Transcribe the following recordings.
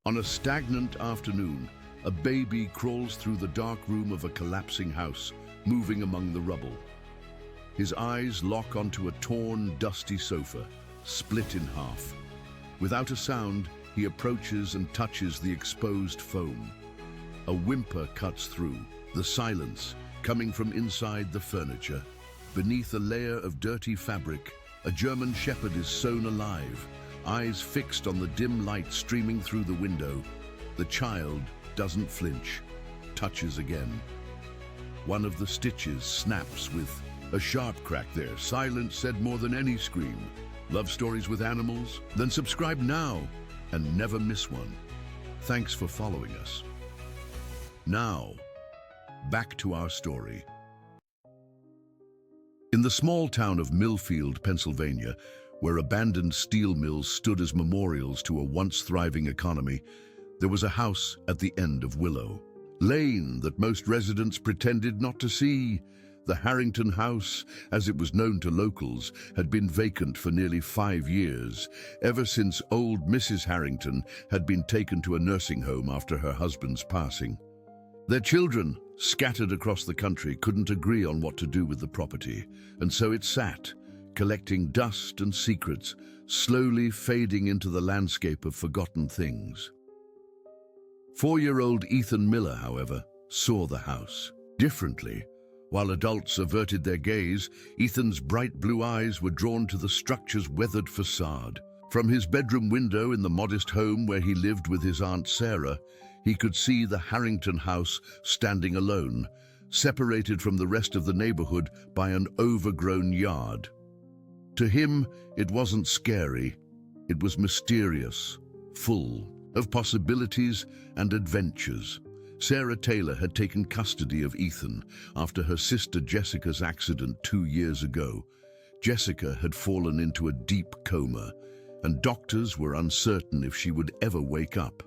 On a stagnant afternoon, a baby crawls through the dark room of a collapsing house, moving among the rubble. His eyes lock onto a torn, dusty sofa, split in half. Without a sound, he approaches and touches the exposed foam. A whimper cuts through, the silence coming from inside the furniture. Beneath a layer of dirty fabric, a German shepherd is sewn alive, eyes fixed on the dim light streaming through the window. The child doesn't flinch, touches again. One of the stitches snaps with a sharp crack there. Silence said more than any scream. Love stories with animals? Then subscribe now and never miss one. Thanks for following us. Now, back to our story. In the small town of Millfield, Pennsylvania, where abandoned steel mills stood as memorials to a once thriving economy, there was a house at the end of Willow Lane that most residents pretended not to see. The Harrington house, as it was known to locals, had been vacant for nearly 5 years, ever since old Mrs. Harrington had been taken to a nursing home after her husband's passing. Their children, scattered across the country, couldn't agree on what to do with the property, and so it sat, collecting dust and secrets, slowly fading into the landscape of forgotten things. 4-year-old Ethan Miller, however, saw the house differently. While adults averted their gaze, Ethan's bright blue eyes were drawn to the structure's weathered facade. From his bedroom window in the modest home where he lived with his Aunt Sarah, he could see the Harrington house standing alone, separated from the rest of the neighborhood by an overgrown yard. To him, it wasn't scary. It was mysterious, full of possibilities and adventures. Sarah Taylor had taken custody of Ethan after her sister Jessica's accident 2 years ago. Jessica had fallen into a deep coma, and doctors were uncertain if she would ever wake up.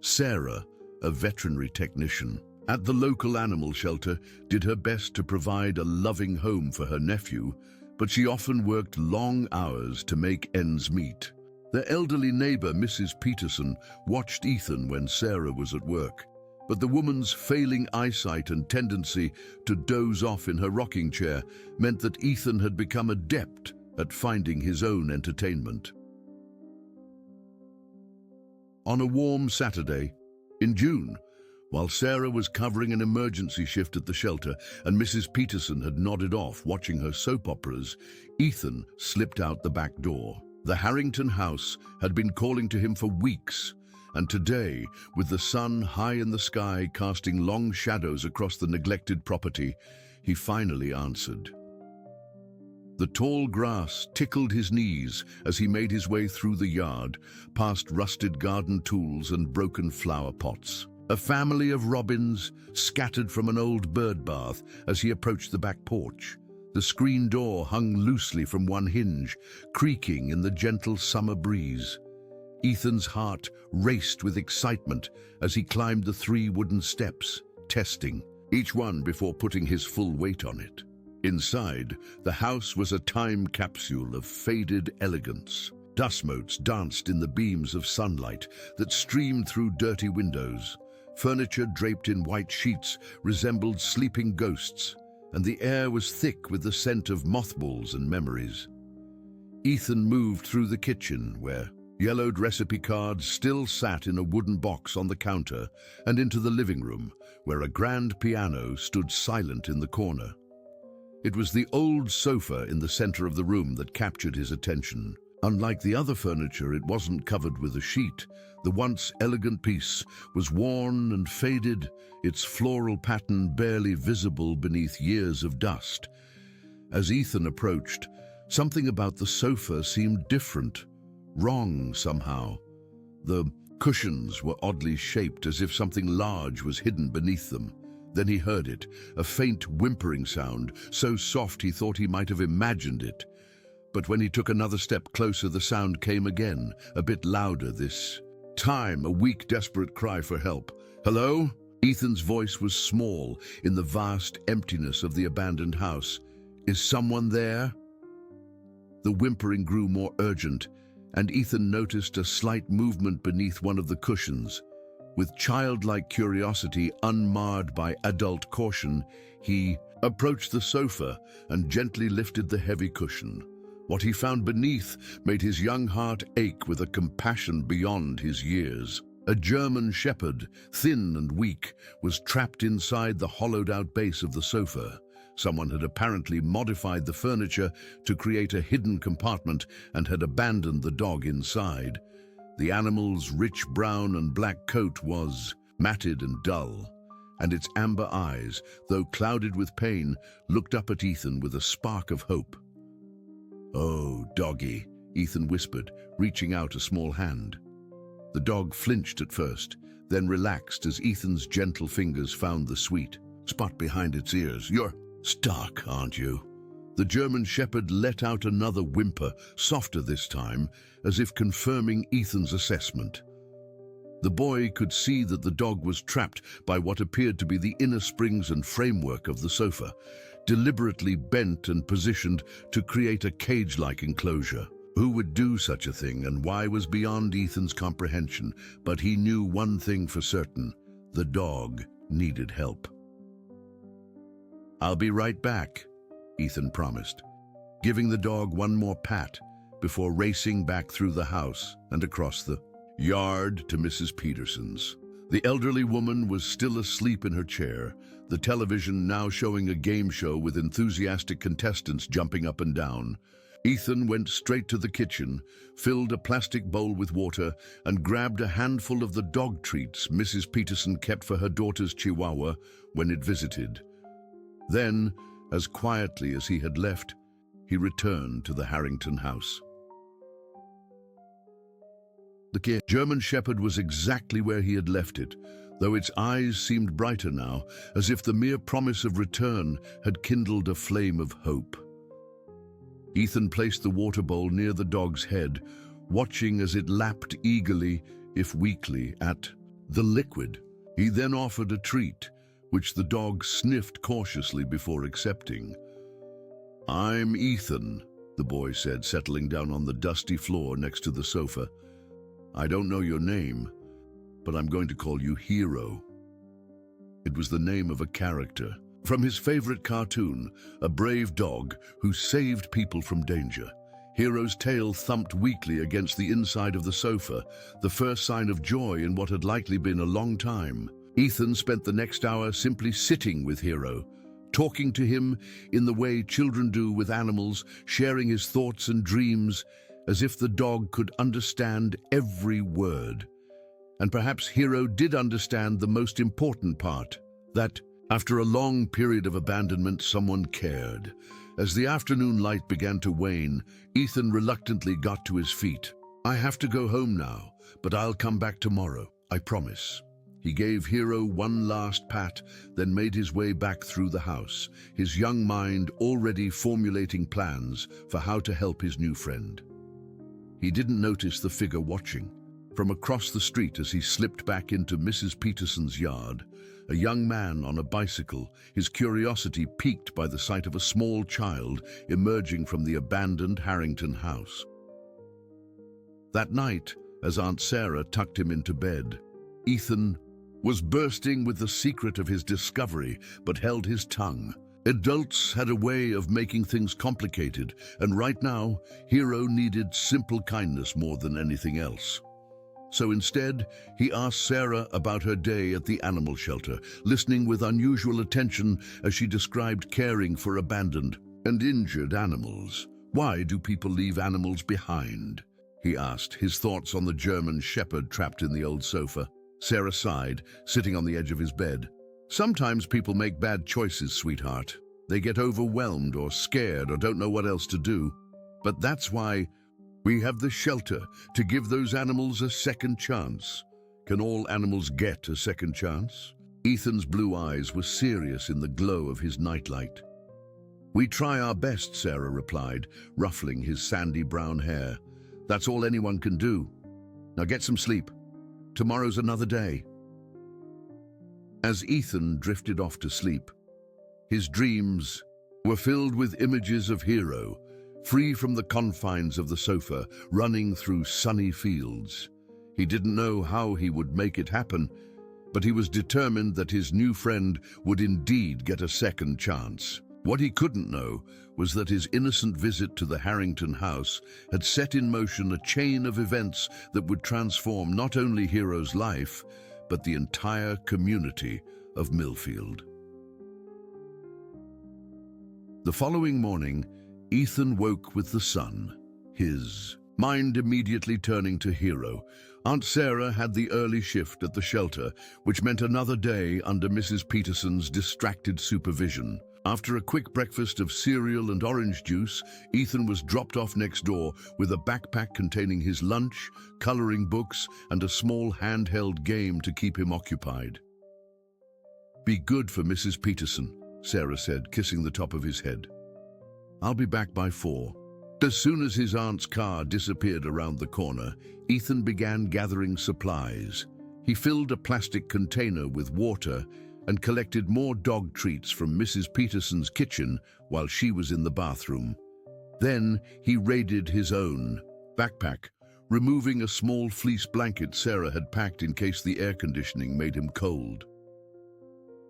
Sarah, a veterinary technician at the local animal shelter, did her best to provide a loving home for her nephew, but she often worked long hours to make ends meet. Their elderly neighbor, Mrs. Peterson, watched Ethan when Sarah was at work. But the woman's failing eyesight and tendency to doze off in her rocking chair meant that Ethan had become adept at finding his own entertainment. On a warm Saturday in June, while Sarah was covering an emergency shift at the shelter and Mrs. Peterson had nodded off watching her soap operas, Ethan slipped out the back door. The Harrington house had been calling to him for weeks, and today, with the sun high in the sky casting long shadows across the neglected property, he finally answered. The tall grass tickled his knees as he made his way through the yard, past rusted garden tools and broken flower pots. A family of robins scattered from an old bird bath as he approached the back porch. The screen door hung loosely from one hinge, creaking in the gentle summer breeze. Ethan's heart raced with excitement as he climbed the 3 wooden steps, testing each one before putting his full weight on it. Inside, the house was a time capsule of faded elegance. Dust motes danced in the beams of sunlight that streamed through dirty windows. Furniture draped in white sheets resembled sleeping ghosts, and the air was thick with the scent of mothballs and memories. Ethan moved through the kitchen, where yellowed recipe cards still sat in a wooden box on the counter, and into the living room, where a grand piano stood silent in the corner. It was the old sofa in the center of the room that captured his attention. Unlike the other furniture, it wasn't covered with a sheet. The once elegant piece was worn and faded, its floral pattern barely visible beneath years of dust. As Ethan approached, something about the sofa seemed different. Wrong somehow. The cushions were oddly shaped, as if something large was hidden beneath them. Then he heard it, a faint whimpering sound, so soft he thought he might have imagined it. But when he took another step closer, the sound came again, a bit louder this time, a weak, desperate cry for help. "Hello?" Ethan's voice was small in the vast emptiness of the abandoned house. "Is someone there?" The whimpering grew more urgent. and Ethan noticed a slight movement beneath one of the cushions. With childlike curiosity unmarred by adult caution, he approached the sofa and gently lifted the heavy cushion. What he found beneath made his young heart ache with a compassion beyond his years. A German shepherd, thin and weak, was trapped inside the hollowed-out base of the sofa. Someone had apparently modified the furniture to create a hidden compartment and had abandoned the dog inside. The animal's rich brown and black coat was matted and dull, and its amber eyes, though clouded with pain, looked up at Ethan with a spark of hope. "Oh, doggy," Ethan whispered, reaching out a small hand. The dog flinched at first, then relaxed as Ethan's gentle fingers found the sweet spot behind its ears. "You're stuck, aren't you?" The German shepherd let out another whimper, softer this time, as if confirming Ethan's assessment. The boy could see that the dog was trapped by what appeared to be the inner springs and framework of the sofa, deliberately bent and positioned to create a cage-like enclosure. Who would do such a thing and why was beyond Ethan's comprehension, but he knew one thing for certain: the dog needed help. "I'll be right back," Ethan promised, giving the dog one more pat before racing back through the house and across the yard to Mrs. Peterson's. The elderly woman was still asleep in her chair, the television now showing a game show with enthusiastic contestants jumping up and down. Ethan went straight to the kitchen, filled a plastic bowl with water, and grabbed a handful of the dog treats Mrs. Peterson kept for her daughter's Chihuahua when it visited. Then, as quietly as he had left, he returned to the Harrington house. The German shepherd was exactly where he had left it, though its eyes seemed brighter now, as if the mere promise of return had kindled a flame of hope. Ethan placed the water bowl near the dog's head, watching as it lapped eagerly, if weakly, at the liquid. He then offered a treat, which the dog sniffed cautiously before accepting. "I'm Ethan," the boy said, settling down on the dusty floor next to the sofa. "I don't know your name, but I'm going to call you Hero." It was the name of a character from his favorite cartoon, a brave dog who saved people from danger. Hero's tail thumped weakly against the inside of the sofa, the first sign of joy in what had likely been a long time. Ethan spent the next hour simply sitting with Hero, talking to him in the way children do with animals, sharing his thoughts and dreams, as if the dog could understand every word. And perhaps Hero did understand the most important part, that after a long period of abandonment, someone cared. As the afternoon light began to wane, Ethan reluctantly got to his feet. "I have to go home now, but I'll come back tomorrow, I promise." He gave Hero one last pat, then made his way back through the house, his young mind already formulating plans for how to help his new friend. He didn't notice the figure watching. From across the street as he slipped back into Mrs. Peterson's yard, a young man on a bicycle, his curiosity piqued by the sight of a small child emerging from the abandoned Harrington house. That night, as Aunt Sarah tucked him into bed, Ethan was bursting with the secret of his discovery, but held his tongue. Adults had a way of making things complicated, and right now, Hero needed simple kindness more than anything else. So instead, he asked Sarah about her day at the animal shelter, listening with unusual attention as she described caring for abandoned and injured animals. "Why do people leave animals behind?" he asked, his thoughts on the German shepherd trapped in the old sofa. Sarah sighed, sitting on the edge of his bed. "Sometimes people make bad choices, sweetheart. They get overwhelmed or scared or don't know what else to do. But that's why we have the shelter, to give those animals a second chance." "Can all animals get a second chance?" Ethan's blue eyes were serious in the glow of his nightlight. "We try our best," Sarah replied, ruffling his sandy brown hair. "That's all anyone can do. Now get some sleep. Tomorrow's another day." As Ethan drifted off to sleep, his dreams were filled with images of Hero, free from the confines of the sofa, running through sunny fields. He didn't know how he would make it happen, but he was determined that his new friend would indeed get a second chance. What he couldn't know was that his innocent visit to the Harrington house had set in motion a chain of events that would transform not only Hero's life, but the entire community of Millfield. The following morning, Ethan woke with the sun, his mind immediately turning to Hero. Aunt Sarah had the early shift at the shelter, which meant another day under Mrs. Peterson's distracted supervision. After a quick breakfast of cereal and orange juice, Ethan was dropped off next door with a backpack containing his lunch, coloring books, and a small handheld game to keep him occupied. "Be good for Mrs. Peterson," Sarah said, kissing the top of his head. "I'll be back by 4. As soon as his aunt's car disappeared around the corner, Ethan began gathering supplies. He filled a plastic container with water and collected more dog treats from Mrs. Peterson's kitchen while she was in the bathroom. Then he raided his own backpack, removing a small fleece blanket Sarah had packed in case the air conditioning made him cold.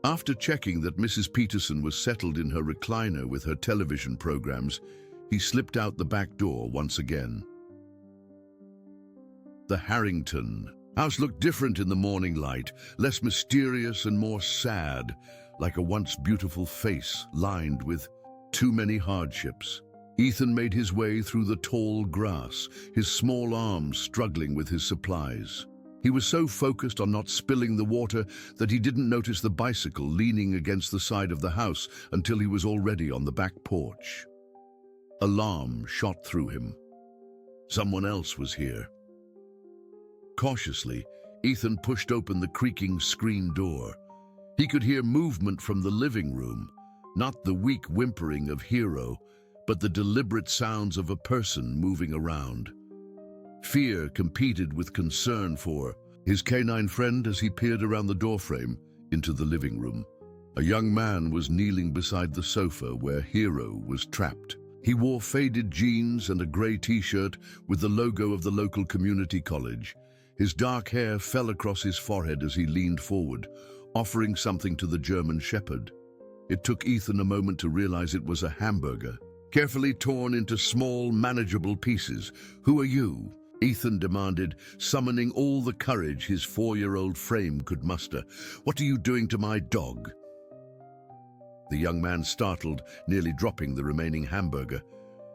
After checking that Mrs. Peterson was settled in her recliner with her television programs, he slipped out the back door once again. The Harrington house looked different in the morning light, less mysterious and more sad, like a once beautiful face lined with too many hardships. Ethan made his way through the tall grass, his small arms struggling with his supplies. He was so focused on not spilling the water that he didn't notice the bicycle leaning against the side of the house until he was already on the back porch. Alarm shot through him. Someone else was here. Cautiously, Ethan pushed open the creaking screen door. He could hear movement from the living room, not the weak whimpering of Hero, but the deliberate sounds of a person moving around. Fear competed with concern for his canine friend as he peered around the doorframe into the living room. A young man was kneeling beside the sofa where Hero was trapped. He wore faded jeans and a grey t-shirt with the logo of the local community college. His dark hair fell across his forehead as he leaned forward, offering something to the German shepherd. It took Ethan a moment to realize it was a hamburger, carefully torn into small, manageable pieces. "Who are you?" Ethan demanded, summoning all the courage his 4-year-old frame could muster. "What are you doing to my dog?" The young man startled, nearly dropping the remaining hamburger.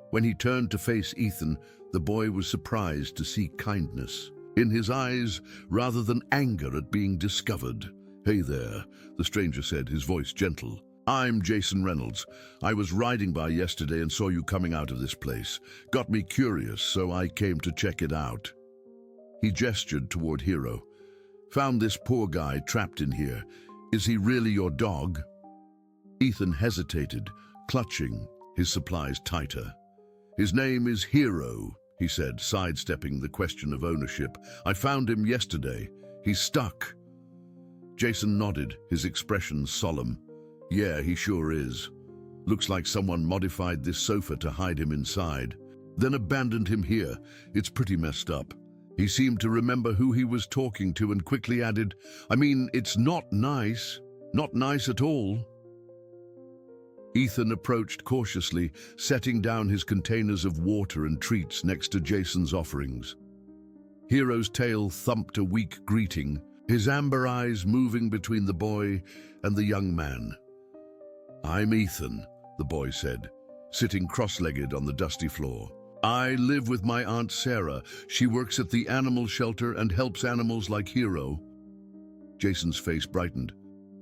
When he turned to face Ethan, the boy was surprised to see kindness in his eyes rather than anger at being discovered. "Hey there," the stranger said, his voice gentle. "I'm Jason Reynolds. I was riding by yesterday and saw you coming out of this place. Got me curious, so I came to check it out." He gestured toward Hero. "Found this poor guy trapped in here. Is he really your dog?" Ethan hesitated, clutching his supplies tighter. "His name is Hero," he said, sidestepping the question of ownership. "I found him yesterday. He's stuck." Jason nodded, his expression solemn. "Yeah, he sure is. Looks like someone modified this sofa to hide him inside, then abandoned him here. It's pretty messed up." He seemed to remember who he was talking to and quickly added, "I mean, it's not nice. Not nice at all." Ethan approached cautiously, setting down his containers of water and treats next to Jason's offerings. Hero's tail thumped a weak greeting, his amber eyes moving between the boy and the young man. "I'm Ethan," the boy said, sitting cross-legged on the dusty floor. "I live with my Aunt Sarah. She works at the animal shelter and helps animals like Hero." Jason's face brightened.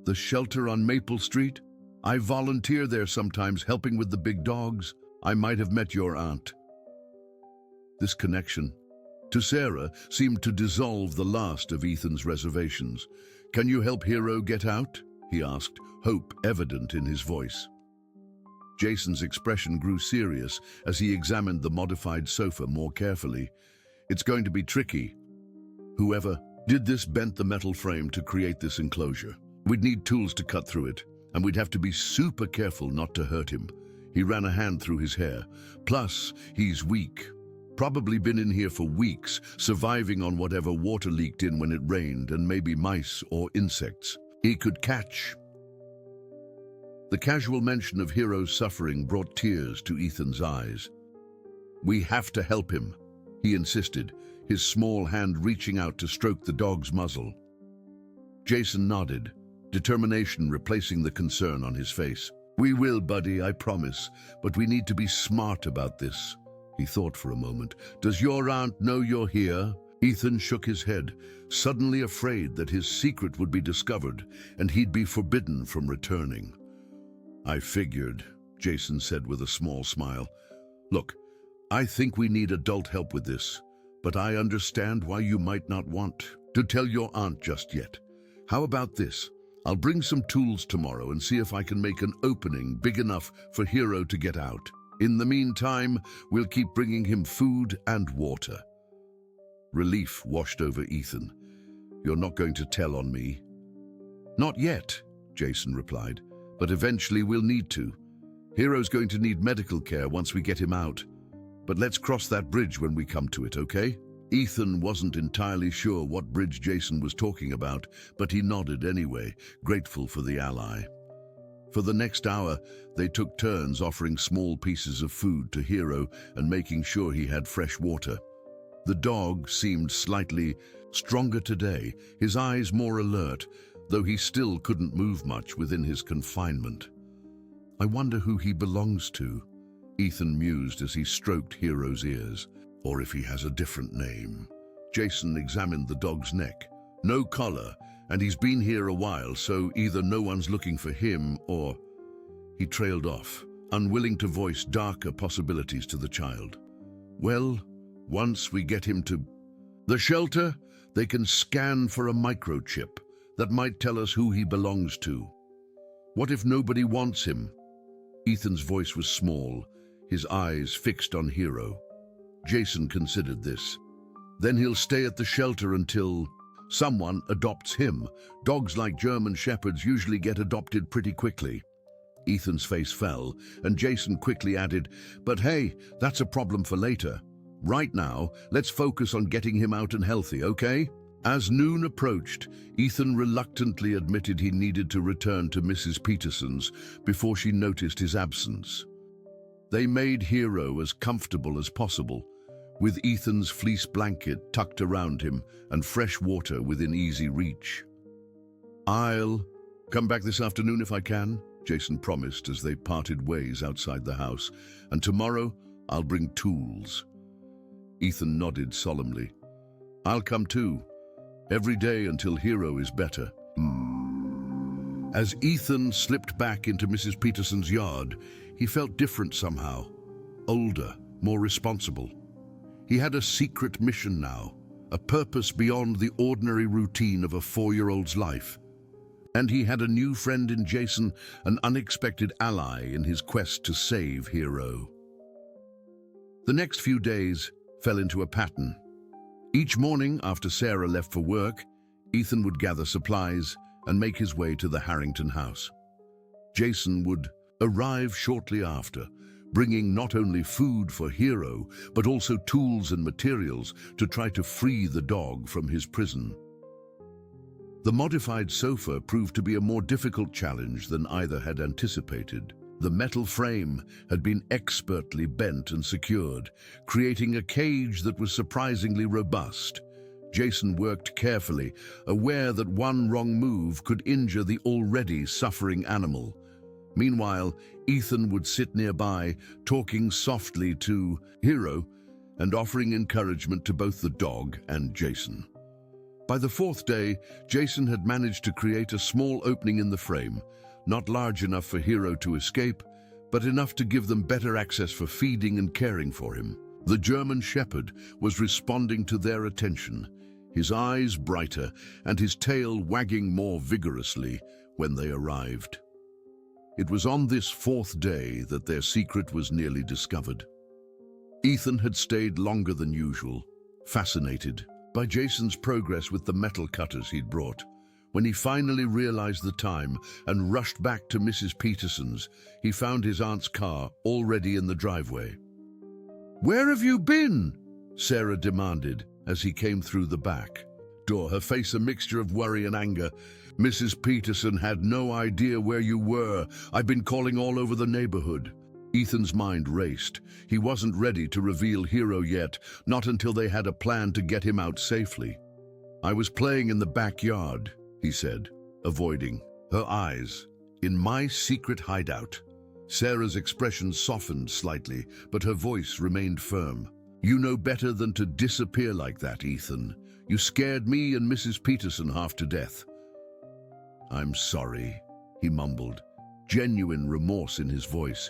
"The shelter on Maple Street? I volunteer there sometimes, helping with the big dogs. I might have met your aunt." This connection to Sarah seemed to dissolve the last of Ethan's reservations. "Can you help Hero get out?" he asked, hope evident in his voice. Jason's expression grew serious as he examined the modified sofa more carefully. "It's going to be tricky. Whoever did this bent the metal frame to create this enclosure. We'd need tools to cut through it, and we'd have to be super careful not to hurt him. He ran a hand through his hair. Plus, he's weak. Probably been in here for weeks, surviving on whatever water leaked in when it rained and maybe mice or insects he could catch. The casual mention of Hero's suffering brought tears to Ethan's eyes. "We have to help him," he insisted, his small hand reaching out to stroke the dog's muzzle. Jason nodded, determination replacing the concern on his face. "We will, buddy, I promise, but we need to be smart about this." He thought for a moment. "Does your aunt know you're here?" Ethan shook his head, suddenly afraid that his secret would be discovered and he'd be forbidden from returning. "I figured," Jason said with a small smile. "Look, I think we need adult help with this, but I understand why you might not want to tell your aunt just yet. How about this? I'll bring some tools tomorrow and see if I can make an opening big enough for Hero to get out. In the meantime, we'll keep bringing him food and water." Relief washed over Ethan. "You're not going to tell on me?" "Not yet," Jason replied, "but eventually we'll need to. Hero's going to need medical care once we get him out. But let's cross that bridge when we come to it, okay?" Ethan wasn't entirely sure what bridge Jason was talking about, but he nodded anyway, grateful for the ally. For the next hour, they took turns offering small pieces of food to Hero and making sure he had fresh water. The dog seemed slightly stronger today, his eyes more alert, though he still couldn't move much within his confinement. "I wonder who he belongs to," Ethan mused as he stroked Hero's ears. "Or if he has a different name." Jason examined the dog's neck. No collar, and he's been here a while, so either no one's looking for him or... He trailed off, unwilling to voice darker possibilities to the child. "Well, once we get him to the shelter, they can scan for a microchip that might tell us who he belongs to. What if nobody wants him?" Ethan's voice was small, his eyes fixed on Hero. Jason considered this. "Then he'll stay at the shelter until someone adopts him. Dogs like German shepherds usually get adopted pretty quickly." Ethan's face fell, and Jason quickly added, "But hey, that's a problem for later. Right now, let's focus on getting him out and healthy, okay?" As noon approached, Ethan reluctantly admitted he needed to return to Mrs. Peterson's before she noticed his absence. They made Hero as comfortable as possible, with Ethan's fleece blanket tucked around him and fresh water within easy reach. "I'll come back this afternoon if I can," Jason promised as they parted ways outside the house, "and tomorrow I'll bring tools." Ethan nodded solemnly. "I'll come too, every day until Hero is better." As Ethan slipped back into Mrs. Peterson's yard, he felt different somehow, older, more responsible. He had a secret mission now, a purpose beyond the ordinary routine of a 4-year-old's life. And he had a new friend in Jason, an unexpected ally in his quest to save Hero. The next few days fell into a pattern. Each morning after Sarah left for work, Ethan would gather supplies and make his way to the Harrington house. Jason would arrive shortly after, bringing not only food for Hero, but also tools and materials to try to free the dog from his prison. The modified sofa proved to be a more difficult challenge than either had anticipated. The metal frame had been expertly bent and secured, creating a cage that was surprisingly robust. Jason worked carefully, aware that one wrong move could injure the already suffering animal. Meanwhile, Ethan would sit nearby, talking softly to Hero and offering encouragement to both the dog and Jason. By the 4th day, Jason had managed to create a small opening in the frame, not large enough for Hero to escape, but enough to give them better access for feeding and caring for him. The German shepherd was responding to their attention, his eyes brighter and his tail wagging more vigorously when they arrived. It was on this 4th day that their secret was nearly discovered. Ethan had stayed longer than usual, fascinated by Jason's progress with the metal cutters he'd brought. When he finally realized the time and rushed back to Mrs. Peterson's, he found his aunt's car already in the driveway. "Where have you been?" Sarah demanded as he came through the back door, her face a mixture of worry and anger. "Mrs. Peterson had no idea where you were. I've been calling all over the neighborhood." Ethan's mind raced. He wasn't ready to reveal Hero yet, not until they had a plan to get him out safely. "I was playing in the backyard," he said, avoiding her eyes. "In my secret hideout." Sarah's expression softened slightly, but her voice remained firm. "You know better than to disappear like that, Ethan. You scared me and Mrs. Peterson half to death." "I'm sorry," he mumbled, genuine remorse in his voice.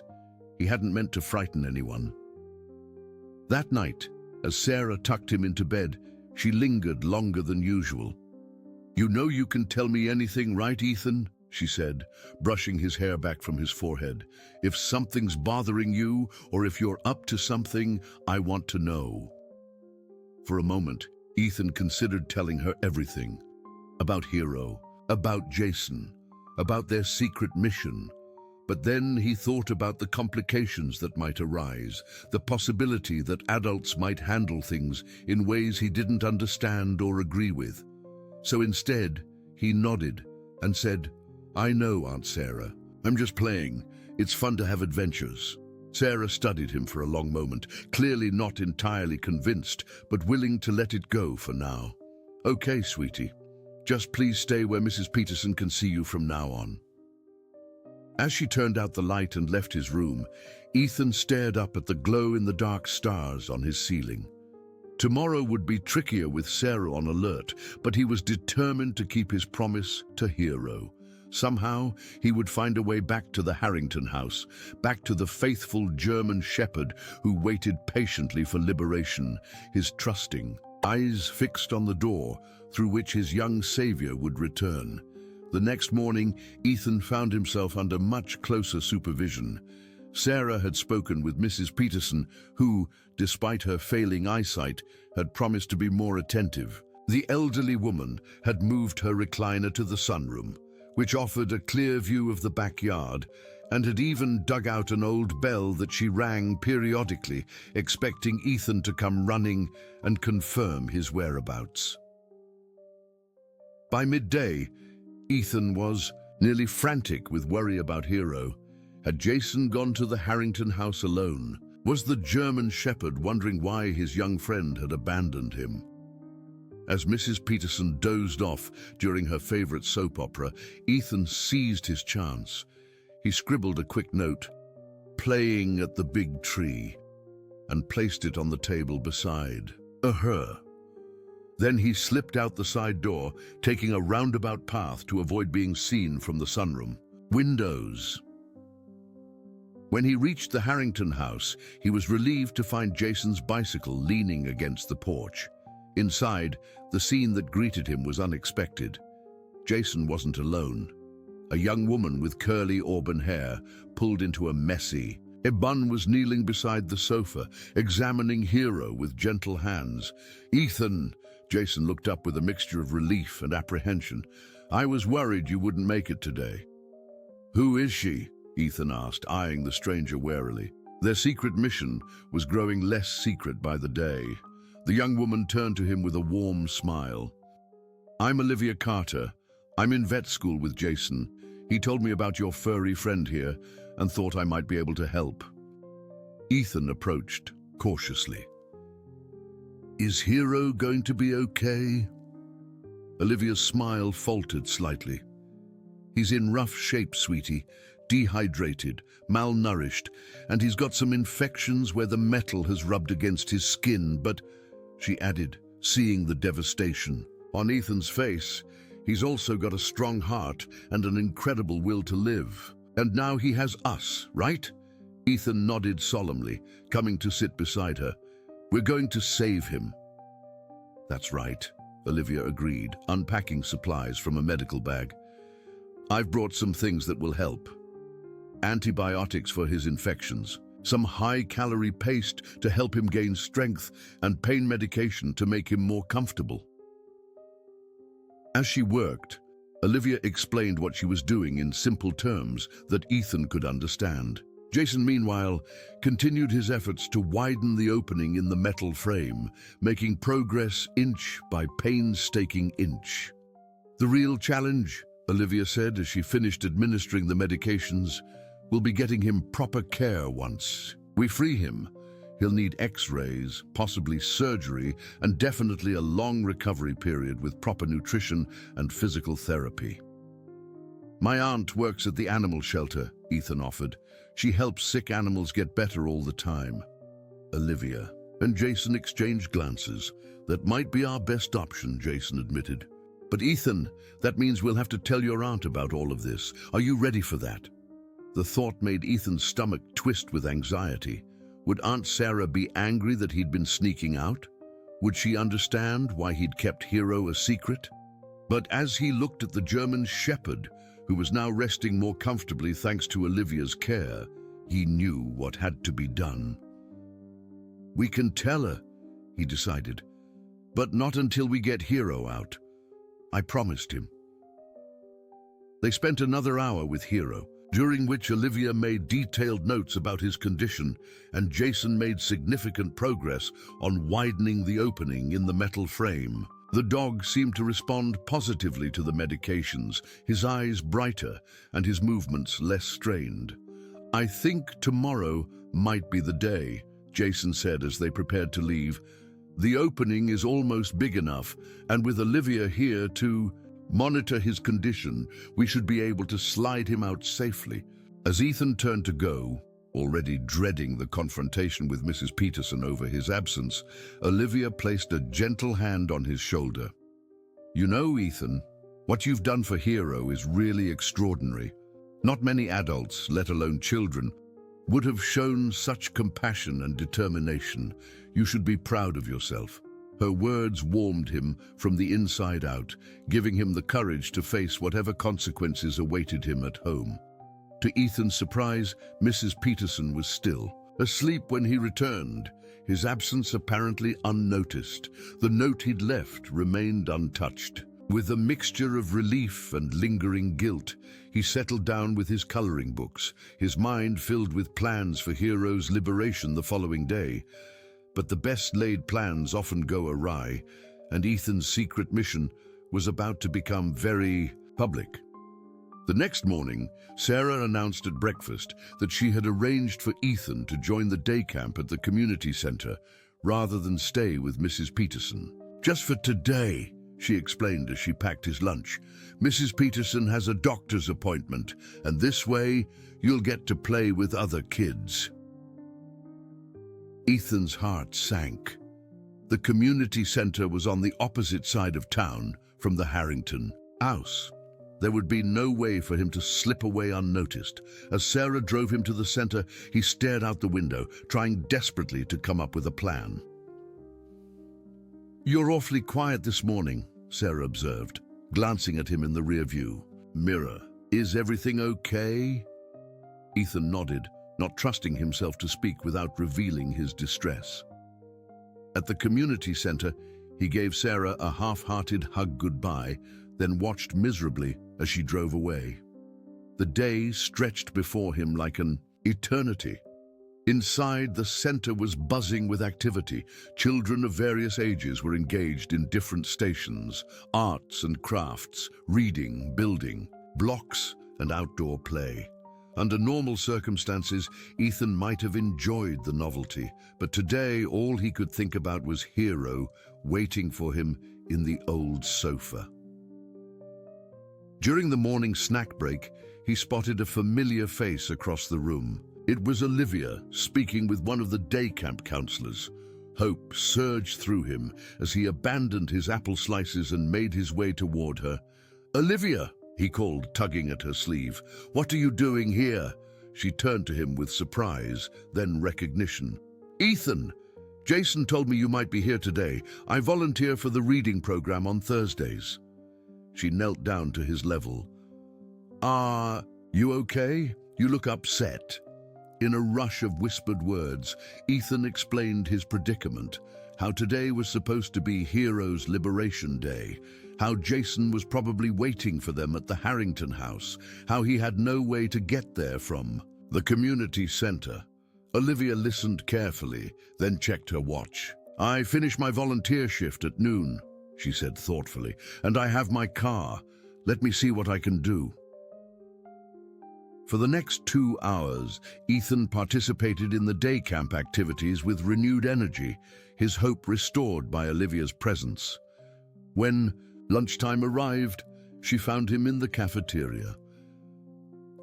He hadn't meant to frighten anyone. That night, as Sarah tucked him into bed, she lingered longer than usual. "You know you can tell me anything, right, Ethan?" she said, brushing his hair back from his forehead. "If something's bothering you, or if you're up to something, I want to know." For a moment, Ethan considered telling her everything. About Hero, about Jason, about their secret mission. But then he thought about the complications that might arise, the possibility that adults might handle things in ways he didn't understand or agree with. So instead, he nodded and said, "I know, Aunt Sarah. I'm just playing. It's fun to have adventures." Sarah studied him for a long moment, clearly not entirely convinced, but willing to let it go for now. "Okay, sweetie. Just please stay where Mrs. Peterson can see you from now on." As she turned out the light and left his room, Ethan stared up at the glow-in-the-dark stars on his ceiling. Tomorrow would be trickier with Sarah on alert, but he was determined to keep his promise to Hero. Somehow, he would find a way back to the Harrington house, back to the faithful German shepherd who waited patiently for liberation, his trusting eyes fixed on the door through which his young savior would return. The next morning, Ethan found himself under much closer supervision. Sarah had spoken with Mrs. Peterson, who, despite her failing eyesight, had promised to be more attentive. The elderly woman had moved her recliner to the sunroom, which offered a clear view of the backyard, and had even dug out an old bell that she rang periodically, expecting Ethan to come running and confirm his whereabouts. By midday, Ethan was nearly frantic with worry about Hero. Had Jason gone to the Harrington house alone? Was the German shepherd wondering why his young friend had abandoned him? As Mrs. Peterson dozed off during her favorite soap opera, Ethan seized his chance. He scribbled a quick note, "Playing at the big tree," and placed it on the table beside her. Then he slipped out the side door, taking a roundabout path to avoid being seen from the sunroom windows. When he reached the Harrington house, he was relieved to find Jason's bicycle leaning against the porch. Inside, the scene that greeted him was unexpected. Jason wasn't alone. A young woman with curly auburn hair pulled into a messy bun was kneeling beside the sofa, examining Hero with gentle hands. "Ethan," Jason looked up with a mixture of relief and apprehension. "I was worried you wouldn't make it today." "Who is she?" Ethan asked, eyeing the stranger warily. Their secret mission was growing less secret by the day. The young woman turned to him with a warm smile. "I'm Olivia Carter. I'm in vet school with Jason. He told me about your furry friend here and thought I might be able to help." Ethan approached cautiously. "Is Hero going to be okay?" Olivia's smile faltered slightly. "He's in rough shape, sweetie. Dehydrated, malnourished, and he's got some infections where the metal has rubbed against his skin, but," she added, seeing the devastation on Ethan's face, "he's also got a strong heart and an incredible will to live. And now he has us, right?" Ethan nodded solemnly, coming to sit beside her. "We're going to save him." "That's right," Olivia agreed, unpacking supplies from a medical bag. "I've brought some things that will help. Antibiotics for his infections, some high-calorie paste to help him gain strength, and pain medication to make him more comfortable." As she worked, Olivia explained what she was doing in simple terms that Ethan could understand. Jason, meanwhile, continued his efforts to widen the opening in the metal frame, making progress inch by painstaking inch. "The real challenge," Olivia said as she finished administering the medications, "will be getting him proper care once we free him. He'll need X-rays, possibly surgery, and definitely a long recovery period with proper nutrition and physical therapy." "My aunt works at the animal shelter," Ethan offered. "She helps sick animals get better all the time." Olivia and Jason exchanged glances. "That might be our best option," Jason admitted. "But Ethan, that means we'll have to tell your aunt about all of this. Are you ready for that?" The thought made Ethan's stomach twist with anxiety. Would Aunt Sarah be angry that he'd been sneaking out? Would she understand why he'd kept Hero a secret? But as he looked at the German shepherd, who was now resting more comfortably thanks to Olivia's care, he knew what had to be done. "We can tell her," he decided, "but not until we get Hero out. I promised him." They spent another hour with Hero, during which Olivia made detailed notes about his condition and Jason made significant progress on widening the opening in the metal frame. The dog seemed to respond positively to the medications, his eyes brighter and his movements less strained. "I think tomorrow might be the day," Jason said as they prepared to leave. "The opening is almost big enough, and with Olivia here to monitor his condition, we should be able to slide him out safely." As Ethan turned to go, already dreading the confrontation with Mrs. Peterson over his absence, Olivia placed a gentle hand on his shoulder. "You know, Ethan, what you've done for Hero is really extraordinary. Not many adults, let alone children, would have shown such compassion and determination. You should be proud of yourself." Her words warmed him from the inside out, giving him the courage to face whatever consequences awaited him at home. To Ethan's surprise, Mrs. Peterson was still asleep when he returned, his absence apparently unnoticed. The note he'd left remained untouched. With a mixture of relief and lingering guilt, he settled down with his coloring books, his mind filled with plans for Hero's liberation the following day. But the best-laid plans often go awry, and Ethan's secret mission was about to become very public. The next morning, Sarah announced at breakfast that she had arranged for Ethan to join the day camp at the community center rather than stay with Mrs. Peterson. "Just for today," she explained as she packed his lunch. "Mrs. Peterson has a doctor's appointment, and this way you'll get to play with other kids." Ethan's heart sank. The community center was on the opposite side of town from the Harrington house. There would be no way for him to slip away unnoticed. As Sarah drove him to the center, he stared out the window, trying desperately to come up with a plan. "You're awfully quiet this morning," Sarah observed, glancing at him in the rear view mirror. "Is everything okay?" Ethan nodded, not trusting himself to speak without revealing his distress. At the community center, he gave Sarah a half-hearted hug goodbye, then watched miserably as she drove away. The day stretched before him like an eternity. Inside, the center was buzzing with activity. Children of various ages were engaged in different stations, arts and crafts, reading, building, blocks, and outdoor play. Under normal circumstances, Ethan might have enjoyed the novelty, but today all he could think about was Hero waiting for him in the old sofa. During the morning snack break, he spotted a familiar face across the room. It was Olivia, speaking with one of the day camp counselors. Hope surged through him as he abandoned his apple slices and made his way toward her. "Olivia!" he called, tugging at her sleeve. "What are you doing here?" She turned to him with surprise, then recognition. "Ethan! Jason told me you might be here today. I volunteer for the reading program on Thursdays." She knelt down to his level. "Are you okay? You look upset." In a rush of whispered words, Ethan explained his predicament, how today was supposed to be Hero's Liberation Day, how Jason was probably waiting for them at the Harrington house, how he had no way to get there from the community center. Olivia listened carefully, then checked her watch. "I finish my volunteer shift at noon," she said thoughtfully, "and I have my car. Let me see what I can do." For the next 2 hours, Ethan participated in the day camp activities with renewed energy, his hope restored by Olivia's presence. When lunchtime arrived, she found him in the cafeteria.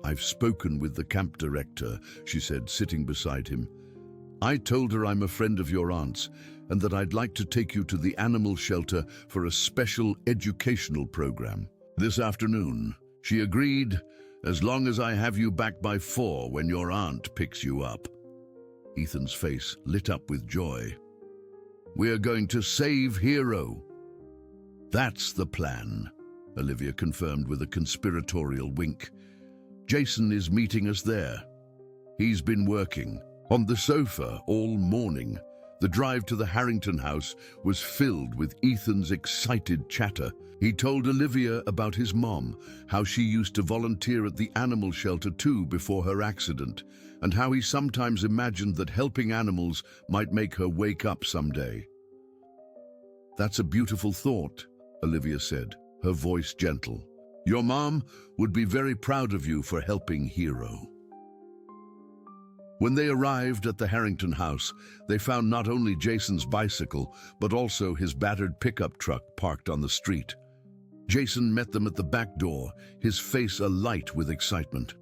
"I've spoken with the camp director," she said, sitting beside him. "I told her I'm a friend of your aunt's and that I'd like to take you to the animal shelter for a special educational program this afternoon." She agreed, "as long as I have you back by 4 when your aunt picks you up." Ethan's face lit up with joy. "We're going to save Hero." "That's the plan," Olivia confirmed with a conspiratorial wink. "Jason is meeting us there. He's been working on the sofa all morning." The drive to the Harrington house was filled with Ethan's excited chatter. He told Olivia about his mom, how she used to volunteer at the animal shelter too before her accident, and how he sometimes imagined that helping animals might make her wake up someday. "That's a beautiful thought," Olivia said, her voice gentle. "Your mom would be very proud of you for helping Hero." When they arrived at the Harrington house, they found not only Jason's bicycle, but also his battered pickup truck parked on the street. Jason met them at the back door, his face alight with excitement.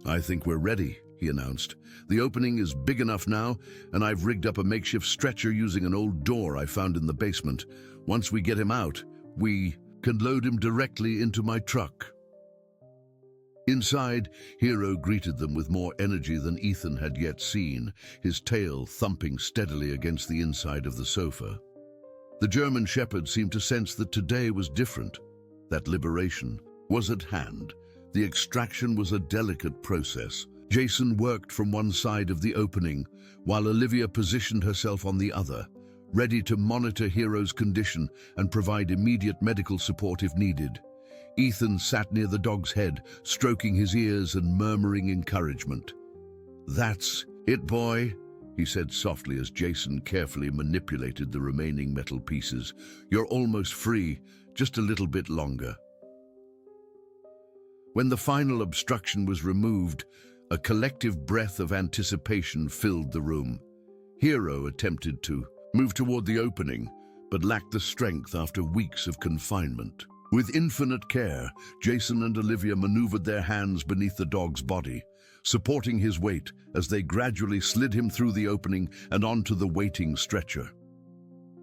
"I think we're ready," he announced. "The opening is big enough now, and I've rigged up a makeshift stretcher using an old door I found in the basement. Once we get him out, we can load him directly into my truck." Inside, Hero greeted them with more energy than Ethan had yet seen, his tail thumping steadily against the inside of the sofa. The German Shepherd seemed to sense that today was different, that liberation was at hand. The extraction was a delicate process. Jason worked from one side of the opening, while Olivia positioned herself on the other, ready to monitor Hero's condition and provide immediate medical support if needed. Ethan sat near the dog's head, stroking his ears and murmuring encouragement. "That's it, boy," he said softly as Jason carefully manipulated the remaining metal pieces. "You're almost free, just a little bit longer." When the final obstruction was removed, a collective breath of anticipation filled the room. Hero attempted to move toward the opening, but lacked the strength after weeks of confinement. With infinite care, Jason and Olivia maneuvered their hands beneath the dog's body, supporting his weight as they gradually slid him through the opening and onto the waiting stretcher.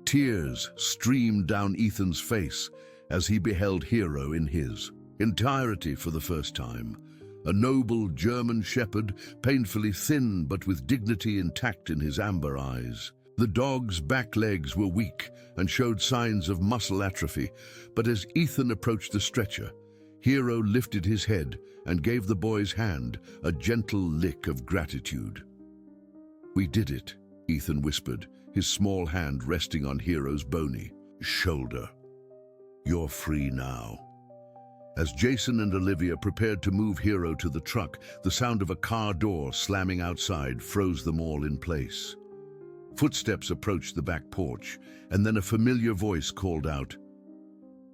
Tears streamed down Ethan's face as he beheld Hero in his entirety for the first time. A noble German shepherd, painfully thin but with dignity intact in his amber eyes. The dog's back legs were weak and showed signs of muscle atrophy, but as Ethan approached the stretcher, Hero lifted his head and gave the boy's hand a gentle lick of gratitude. "We did it," Ethan whispered, his small hand resting on Hero's bony shoulder. "You're free now." As Jason and Olivia prepared to move Hero to the truck, the sound of a car door slamming outside froze them all in place. Footsteps approached the back porch, and then a familiar voice called out,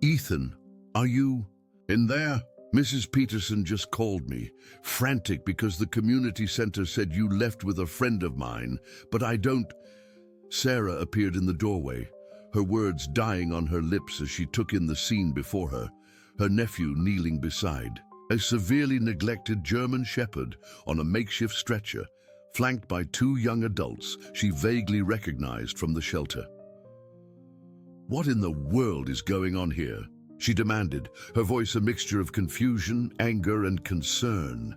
"Ethan, are you in there? Mrs. Peterson just called me, frantic because the community center said you left with a friend of mine, but I don't." Sarah appeared in the doorway, her words dying on her lips as she took in the scene before her, her nephew kneeling beside, a severely neglected German shepherd on a makeshift stretcher, flanked by 2 young adults she vaguely recognized from the shelter. "What in the world is going on here?" she demanded, her voice a mixture of confusion, anger, and concern.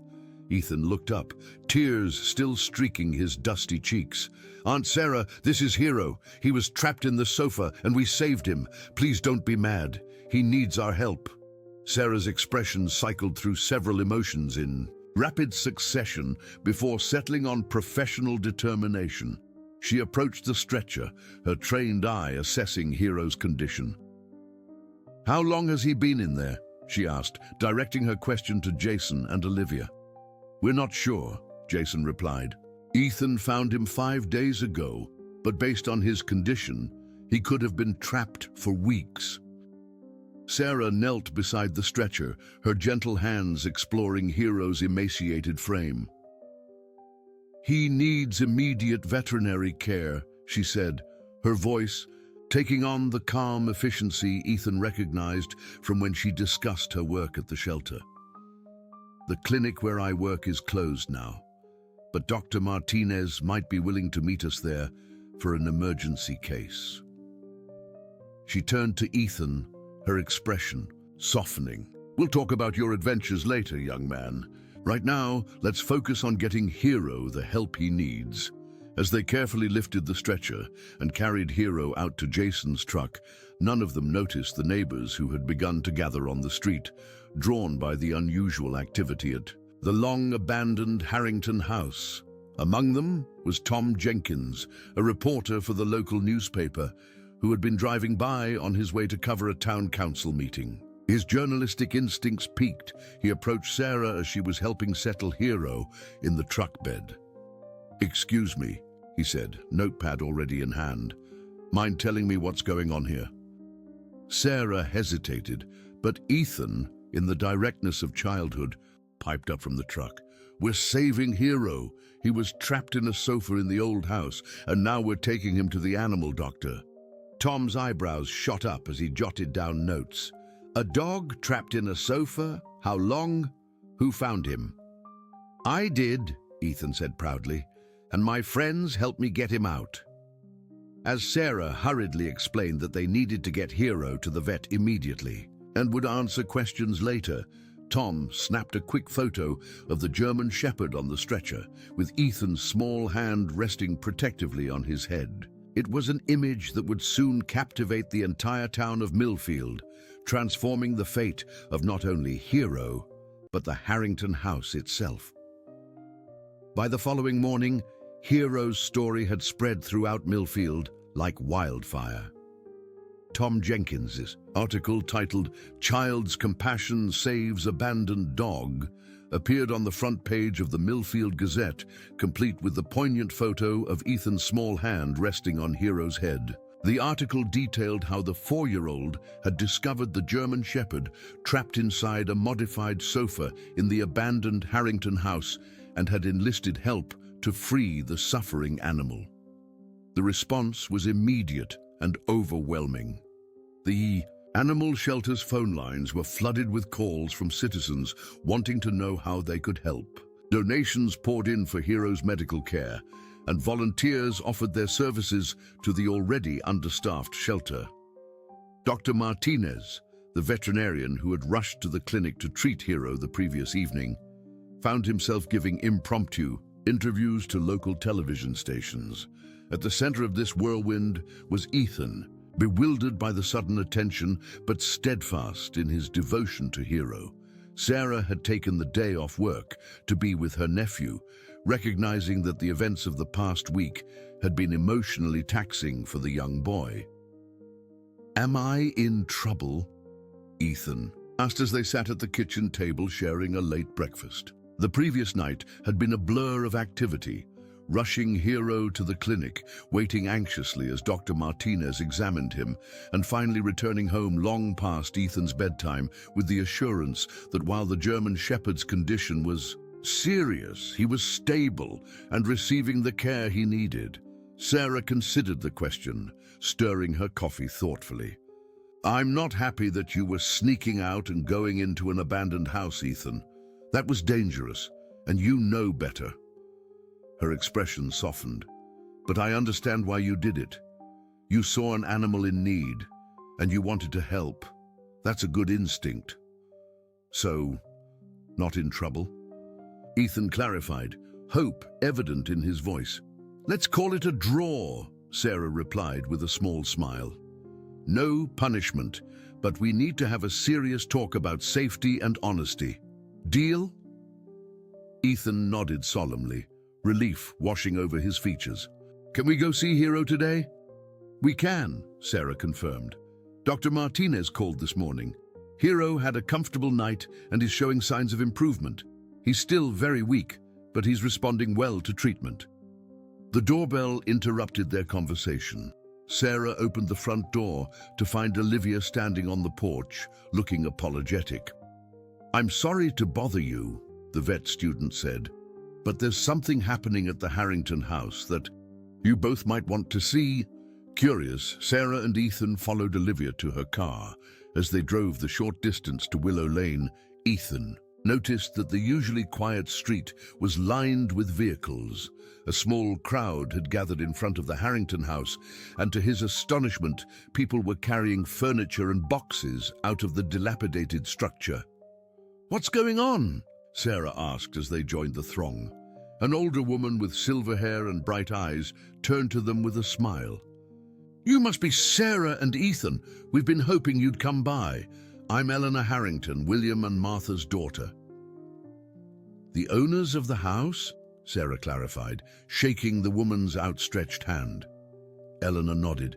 Ethan looked up, tears still streaking his dusty cheeks. "Aunt Sarah, this is Hero. He was trapped in the sofa, and we saved him. Please don't be mad. He needs our help." Sarah's expression cycled through several emotions in rapid succession before settling on professional determination. She approached the stretcher, her trained eye assessing Hero's condition. How long has he been in there? She asked, directing her question to Jason and Olivia. We're not sure, Jason replied. Ethan found him 5 days ago, but based on his condition, he could have been trapped for weeks. Sarah knelt beside the stretcher, her gentle hands exploring Hero's emaciated frame. He needs immediate veterinary care, she said, her voice taking on the calm efficiency Ethan recognized from when she discussed her work at the shelter. The clinic where I work is closed now, but Dr. Martinez might be willing to meet us there for an emergency case. She turned to Ethan, her expression softening. We'll talk about your adventures later, young man. Right now, let's focus on getting Hero the help he needs. As they carefully lifted the stretcher and carried Hero out to Jason's truck, none of them noticed the neighbors who had begun to gather on the street, drawn by the unusual activity at the long-abandoned Harrington house. Among them was Tom Jenkins, a reporter for the local newspaper, who had been driving by on his way to cover a town council meeting. His journalistic instincts piqued. He approached Sarah as she was helping settle Hero in the truck bed. Excuse me, he said, notepad already in hand. Mind telling me what's going on here? Sarah hesitated, but Ethan, in the directness of childhood, piped up from the truck. We're saving Hero. He was trapped in a sofa in the old house, and now we're taking him to the animal doctor. Tom's eyebrows shot up as he jotted down notes. A dog trapped in a sofa? How long? Who found him? I did, Ethan said proudly, and my friends helped me get him out. As Sarah hurriedly explained that they needed to get Hero to the vet immediately and would answer questions later, Tom snapped a quick photo of the German Shepherd on the stretcher, with Ethan's small hand resting protectively on his head. It was an image that would soon captivate the entire town of Millfield, transforming the fate of not only Hero, but the Harrington house itself. By the following morning, Hero's story had spread throughout Millfield like wildfire. Tom Jenkins's article titled "Child's Compassion Saves Abandoned Dog" appeared on the front page of the Millfield Gazette, complete with the poignant photo of Ethan's small hand resting on Hero's head. The article detailed how the 4-year-old had discovered the German Shepherd trapped inside a modified sofa in the abandoned Harrington house and had enlisted help to free the suffering animal. The response was immediate and overwhelming. The animal shelter's phone lines were flooded with calls from citizens wanting to know how they could help. Donations poured in for Hero's medical care, and volunteers offered their services to the already understaffed shelter. Dr. Martinez, the veterinarian who had rushed to the clinic to treat Hero the previous evening, found himself giving impromptu interviews to local television stations. At the center of this whirlwind was Ethan, bewildered by the sudden attention, but steadfast in his devotion to Hero. Sarah had taken the day off work to be with her nephew, recognizing that the events of the past week had been emotionally taxing for the young boy. Am I in trouble? Ethan asked as they sat at the kitchen table sharing a late breakfast. The previous night had been a blur of activity, rushing Hero to the clinic, waiting anxiously as Dr. Martinez examined him, and finally returning home long past Ethan's bedtime with the assurance that while the German Shepherd's condition was serious, he was stable and receiving the care he needed. Sarah considered the question, stirring her coffee thoughtfully. I'm not happy that you were sneaking out and going into an abandoned house, Ethan. That was dangerous, and you know better. Her expression softened. But I understand why you did it. You saw an animal in need, and you wanted to help. That's a good instinct. So, not in trouble? Ethan clarified, hope evident in his voice. Let's call it a draw, Sarah replied with a small smile. No punishment, but we need to have a serious talk about safety and honesty. Deal? Ethan nodded solemnly, relief washing over his features. Can we go see Hero today? We can, Sarah confirmed. Dr. Martinez called this morning. Hero had a comfortable night and is showing signs of improvement. He's still very weak, but he's responding well to treatment. The doorbell interrupted their conversation. Sarah opened the front door to find Olivia standing on the porch, looking apologetic. "I'm sorry to bother you," the vet student said, "but there's something happening at the Harrington house that you both might want to see." Curious, Sarah and Ethan followed Olivia to her car. As they drove the short distance to Willow Lane, Ethan noticed that the usually quiet street was lined with vehicles. A small crowd had gathered in front of the Harrington house, and to his astonishment, people were carrying furniture and boxes out of the dilapidated structure. "What's going on?" Sarah asked as they joined the throng. An older woman with silver hair and bright eyes turned to them with a smile. "You must be Sarah and Ethan. We've been hoping you'd come by. I'm Eleanor Harrington, William and Martha's daughter." "The owners of the house?" Sarah clarified, shaking the woman's outstretched hand. Eleanor nodded.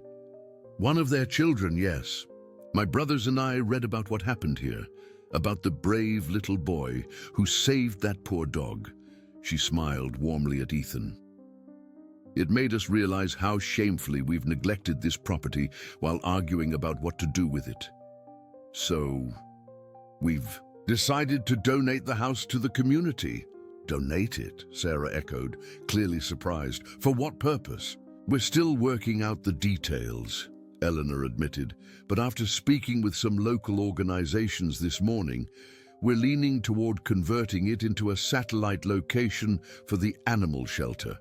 "One of their children, yes. My brothers and I read about what happened here, about the brave little boy who saved that poor dog." She smiled warmly at Ethan. "It made us realize how shamefully we've neglected this property while arguing about what to do with it. So, we've decided to donate the house to the community." "Donate it?" Sarah echoed, clearly surprised. "For what purpose?" "We're still working out the details," Eleanor admitted, "but after speaking with some local organizations this morning, we're leaning toward converting it into a satellite location for the animal shelter,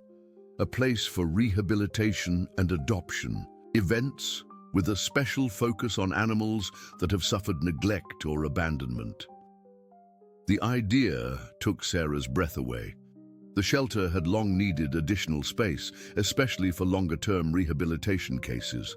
a place for rehabilitation and adoption, events with a special focus on animals that have suffered neglect or abandonment." The idea took Sarah's breath away. The shelter had long needed additional space, especially for longer-term rehabilitation cases.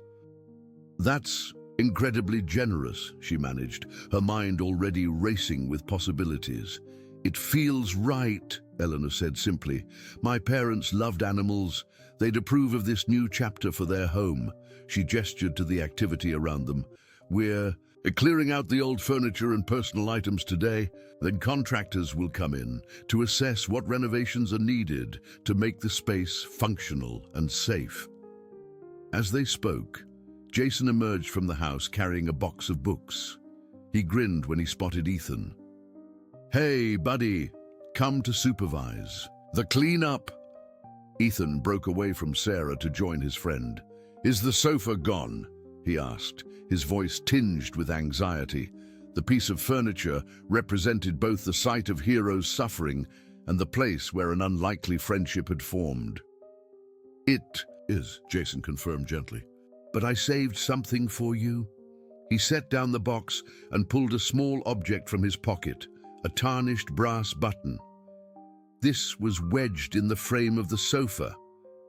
"That's incredibly generous," she managed, her mind already racing with possibilities. "It feels right," Eleanor said simply. "My parents loved animals. They'd approve of this new chapter for their home." She gestured to the activity around them. "We're clearing out the old furniture and personal items today. Then contractors will come in to assess what renovations are needed to make the space functional and safe." As they spoke, Jason emerged from the house carrying a box of books. He grinned when he spotted Ethan. "Hey, buddy, come to supervise the cleanup." Ethan broke away from Sarah to join his friend. "Is the sofa gone?" he asked, his voice tinged with anxiety. The piece of furniture represented both the site of Hero's suffering and the place where an unlikely friendship had formed. "It is," Jason confirmed gently. "But I saved something for you." He set down the box and pulled a small object from his pocket, a tarnished brass button. "This was wedged in the frame of the sofa.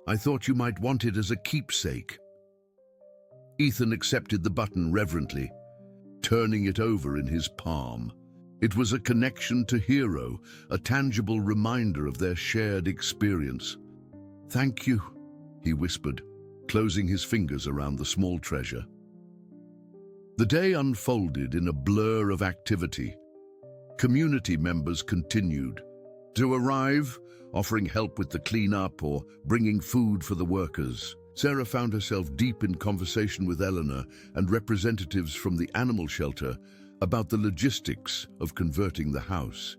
I thought you might want it as a keepsake." Ethan accepted the button reverently, turning it over in his palm. It was a connection to Hero, a tangible reminder of their shared experience. "Thank you," he whispered, closing his fingers around the small treasure. The day unfolded in a blur of activity. Community members continued to arrive, offering help with the cleanup or bringing food for the workers. Sarah found herself deep in conversation with Eleanor and representatives from the animal shelter about the logistics of converting the house.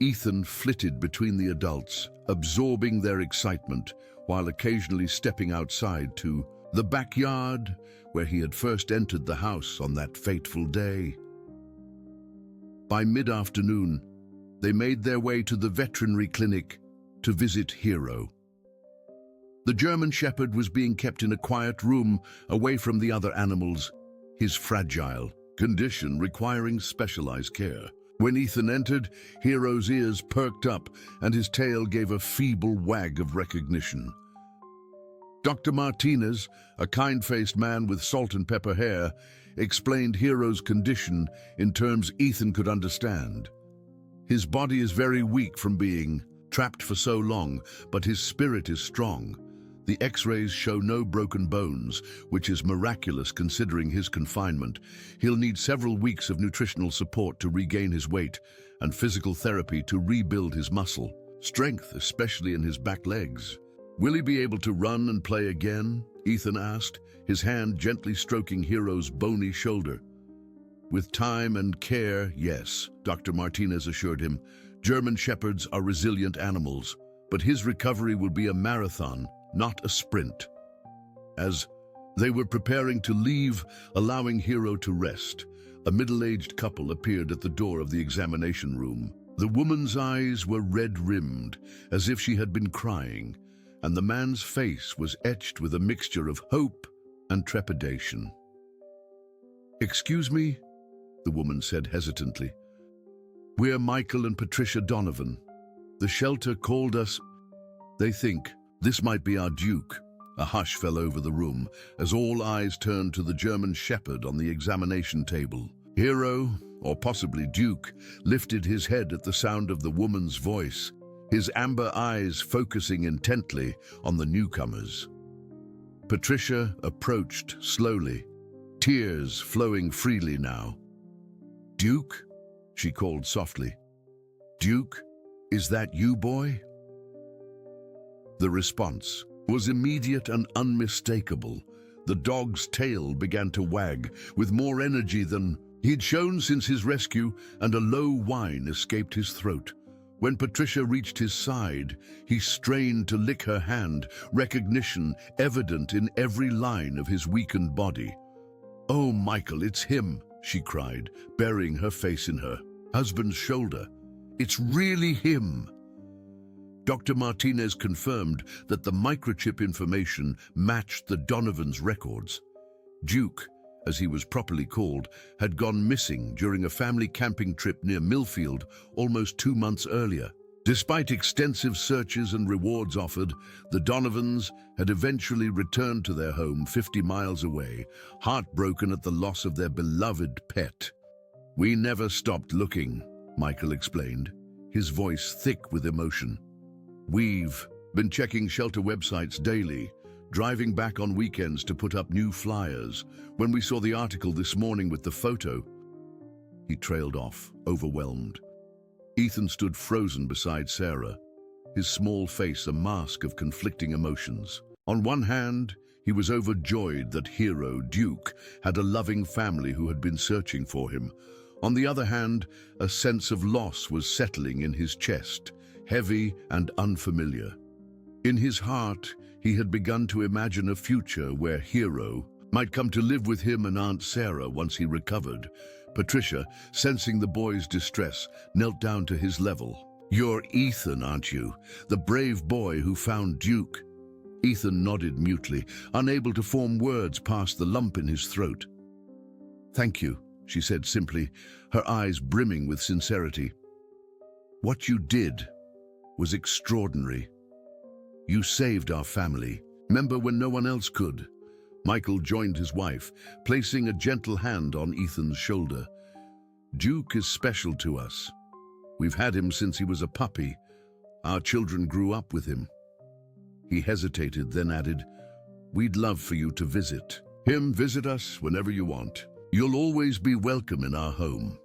Ethan flitted between the adults, absorbing their excitement, while occasionally stepping outside to the backyard where he had first entered the house on that fateful day. By mid-afternoon, they made their way to the veterinary clinic to visit Hero. The German Shepherd was being kept in a quiet room away from the other animals, his fragile condition requiring specialized care. When Ethan entered, Hero's ears perked up and his tail gave a feeble wag of recognition. Dr. Martinez, a kind-faced man with salt and pepper hair, explained Hero's condition in terms Ethan could understand. "His body is very weak from being trapped for so long, but his spirit is strong. The X-rays show no broken bones, which is miraculous considering his confinement. He'll need several weeks of nutritional support to regain his weight and physical therapy to rebuild his muscle strength, especially in his back legs. Will he be able to run and play again? Ethan asked, his hand gently stroking Hero's bony shoulder. With time and care, yes, Dr. Martinez assured him. German Shepherds are resilient animals, but his recovery will be a marathon, not a sprint. As they were preparing to leave, allowing Hero to rest, a middle-aged couple appeared at the door of the examination room. The woman's eyes were red-rimmed, as if she had been crying, and the man's face was etched with a mixture of hope and trepidation. "Excuse me," the woman said hesitantly. "We're Michael and Patricia Donovan. The shelter called us. They think this might be our Duke." A hush fell over the room as all eyes turned to the German Shepherd on the examination table. Hero, or possibly Duke, lifted his head at the sound of the woman's voice, his amber eyes focusing intently on the newcomers. Patricia approached slowly, tears flowing freely now. "Duke?" she called softly. "Duke, is that you, boy?" The response was immediate and unmistakable. The dog's tail began to wag with more energy than he'd shown since his rescue, and a low whine escaped his throat. When Patricia reached his side, he strained to lick her hand, recognition evident in every line of his weakened body. "Oh, Michael, it's him," she cried, burying her face in her husband's shoulder. "It's really him." Dr. Martinez confirmed that the microchip information matched the Donovans' records. Duke, as he was properly called, had gone missing during a family camping trip near Millfield almost 2 months earlier. Despite extensive searches and rewards offered, the Donovans had eventually returned to their home 50 miles away, heartbroken at the loss of their beloved pet. "We never stopped looking," Michael explained, his voice thick with emotion. "We've been checking shelter websites daily, driving back on weekends to put up new flyers. When we saw the article this morning with the photo..." He trailed off, overwhelmed. Ethan stood frozen beside Sarah, his small face a mask of conflicting emotions. On one hand, he was overjoyed that Hero, Duke, had a loving family who had been searching for him. On the other hand, a sense of loss was settling in his chest, heavy and unfamiliar. In his heart, he had begun to imagine a future where Hero might come to live with him and Aunt Sarah once he recovered. Patricia, sensing the boy's distress, knelt down to his level. "You're Ethan, aren't you? The brave boy who found Duke?" Ethan nodded mutely, unable to form words past the lump in his throat. "Thank you," she said simply, her eyes brimming with sincerity. "What you did was extraordinary. You saved our family. Remember when no one else could?" Michael joined his wife, placing a gentle hand on Ethan's shoulder. "Duke is special to us. We've had him since he was a puppy. Our children grew up with him." He hesitated, then added, "We'd love for you to visit him. Visit us whenever you want. You'll always be welcome in our home."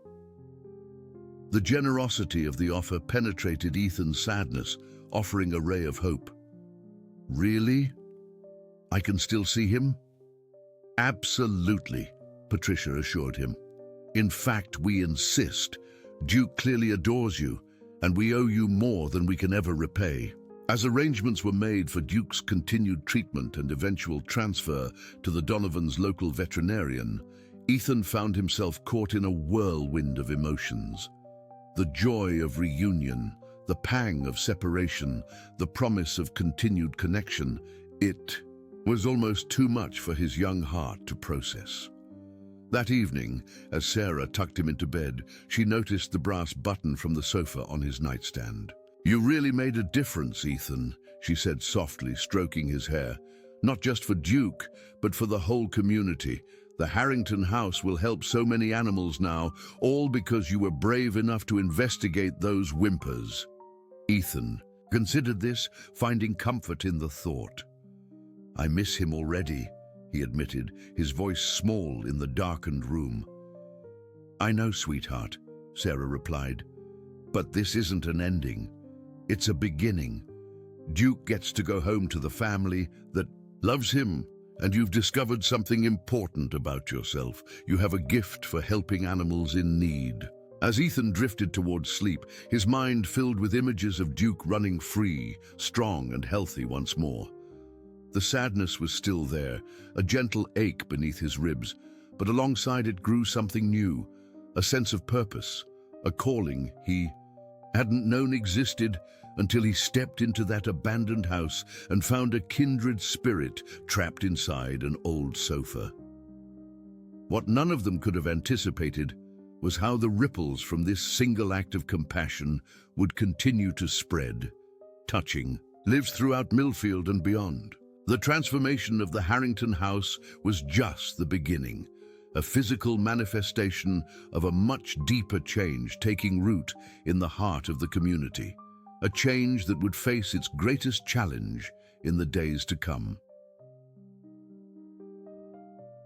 The generosity of the offer penetrated Ethan's sadness, offering a ray of hope. "Really? I can still see him?" "Absolutely," Patricia assured him. "In fact, we insist. Duke clearly adores you, and we owe you more than we can ever repay." As arrangements were made for Duke's continued treatment and eventual transfer to the Donovans' local veterinarian, Ethan found himself caught in a whirlwind of emotions. The joy of reunion, the pang of separation, the promise of continued connection, it was almost too much for his young heart to process. That evening, as Sarah tucked him into bed, she noticed the brass button from the sofa on his nightstand. "You really made a difference, Ethan," she said softly, stroking his hair. "Not just for Duke, but for the whole community. The Harrington house will help so many animals now, all because you were brave enough to investigate those whimpers." Ethan considered this, finding comfort in the thought. "I miss him already," he admitted, his voice small in the darkened room. "I know, sweetheart," Sarah replied, "but this isn't an ending. It's a beginning. Duke gets to go home to the family that loves him, and you've discovered something important about yourself. You have a gift for helping animals in need." As Ethan drifted towards sleep, his mind filled with images of Duke running free, strong and healthy once more. The sadness was still there, a gentle ache beneath his ribs, but alongside it grew something new, a sense of purpose, a calling he hadn't known existed until he stepped into that abandoned house and found a kindred spirit trapped inside an old sofa. What none of them could have anticipated was how the ripples from this single act of compassion would continue to spread, touching lives throughout Millfield and beyond. The transformation of the Harrington house was just the beginning, a physical manifestation of a much deeper change taking root in the heart of the community, a change that would face its greatest challenge in the days to come.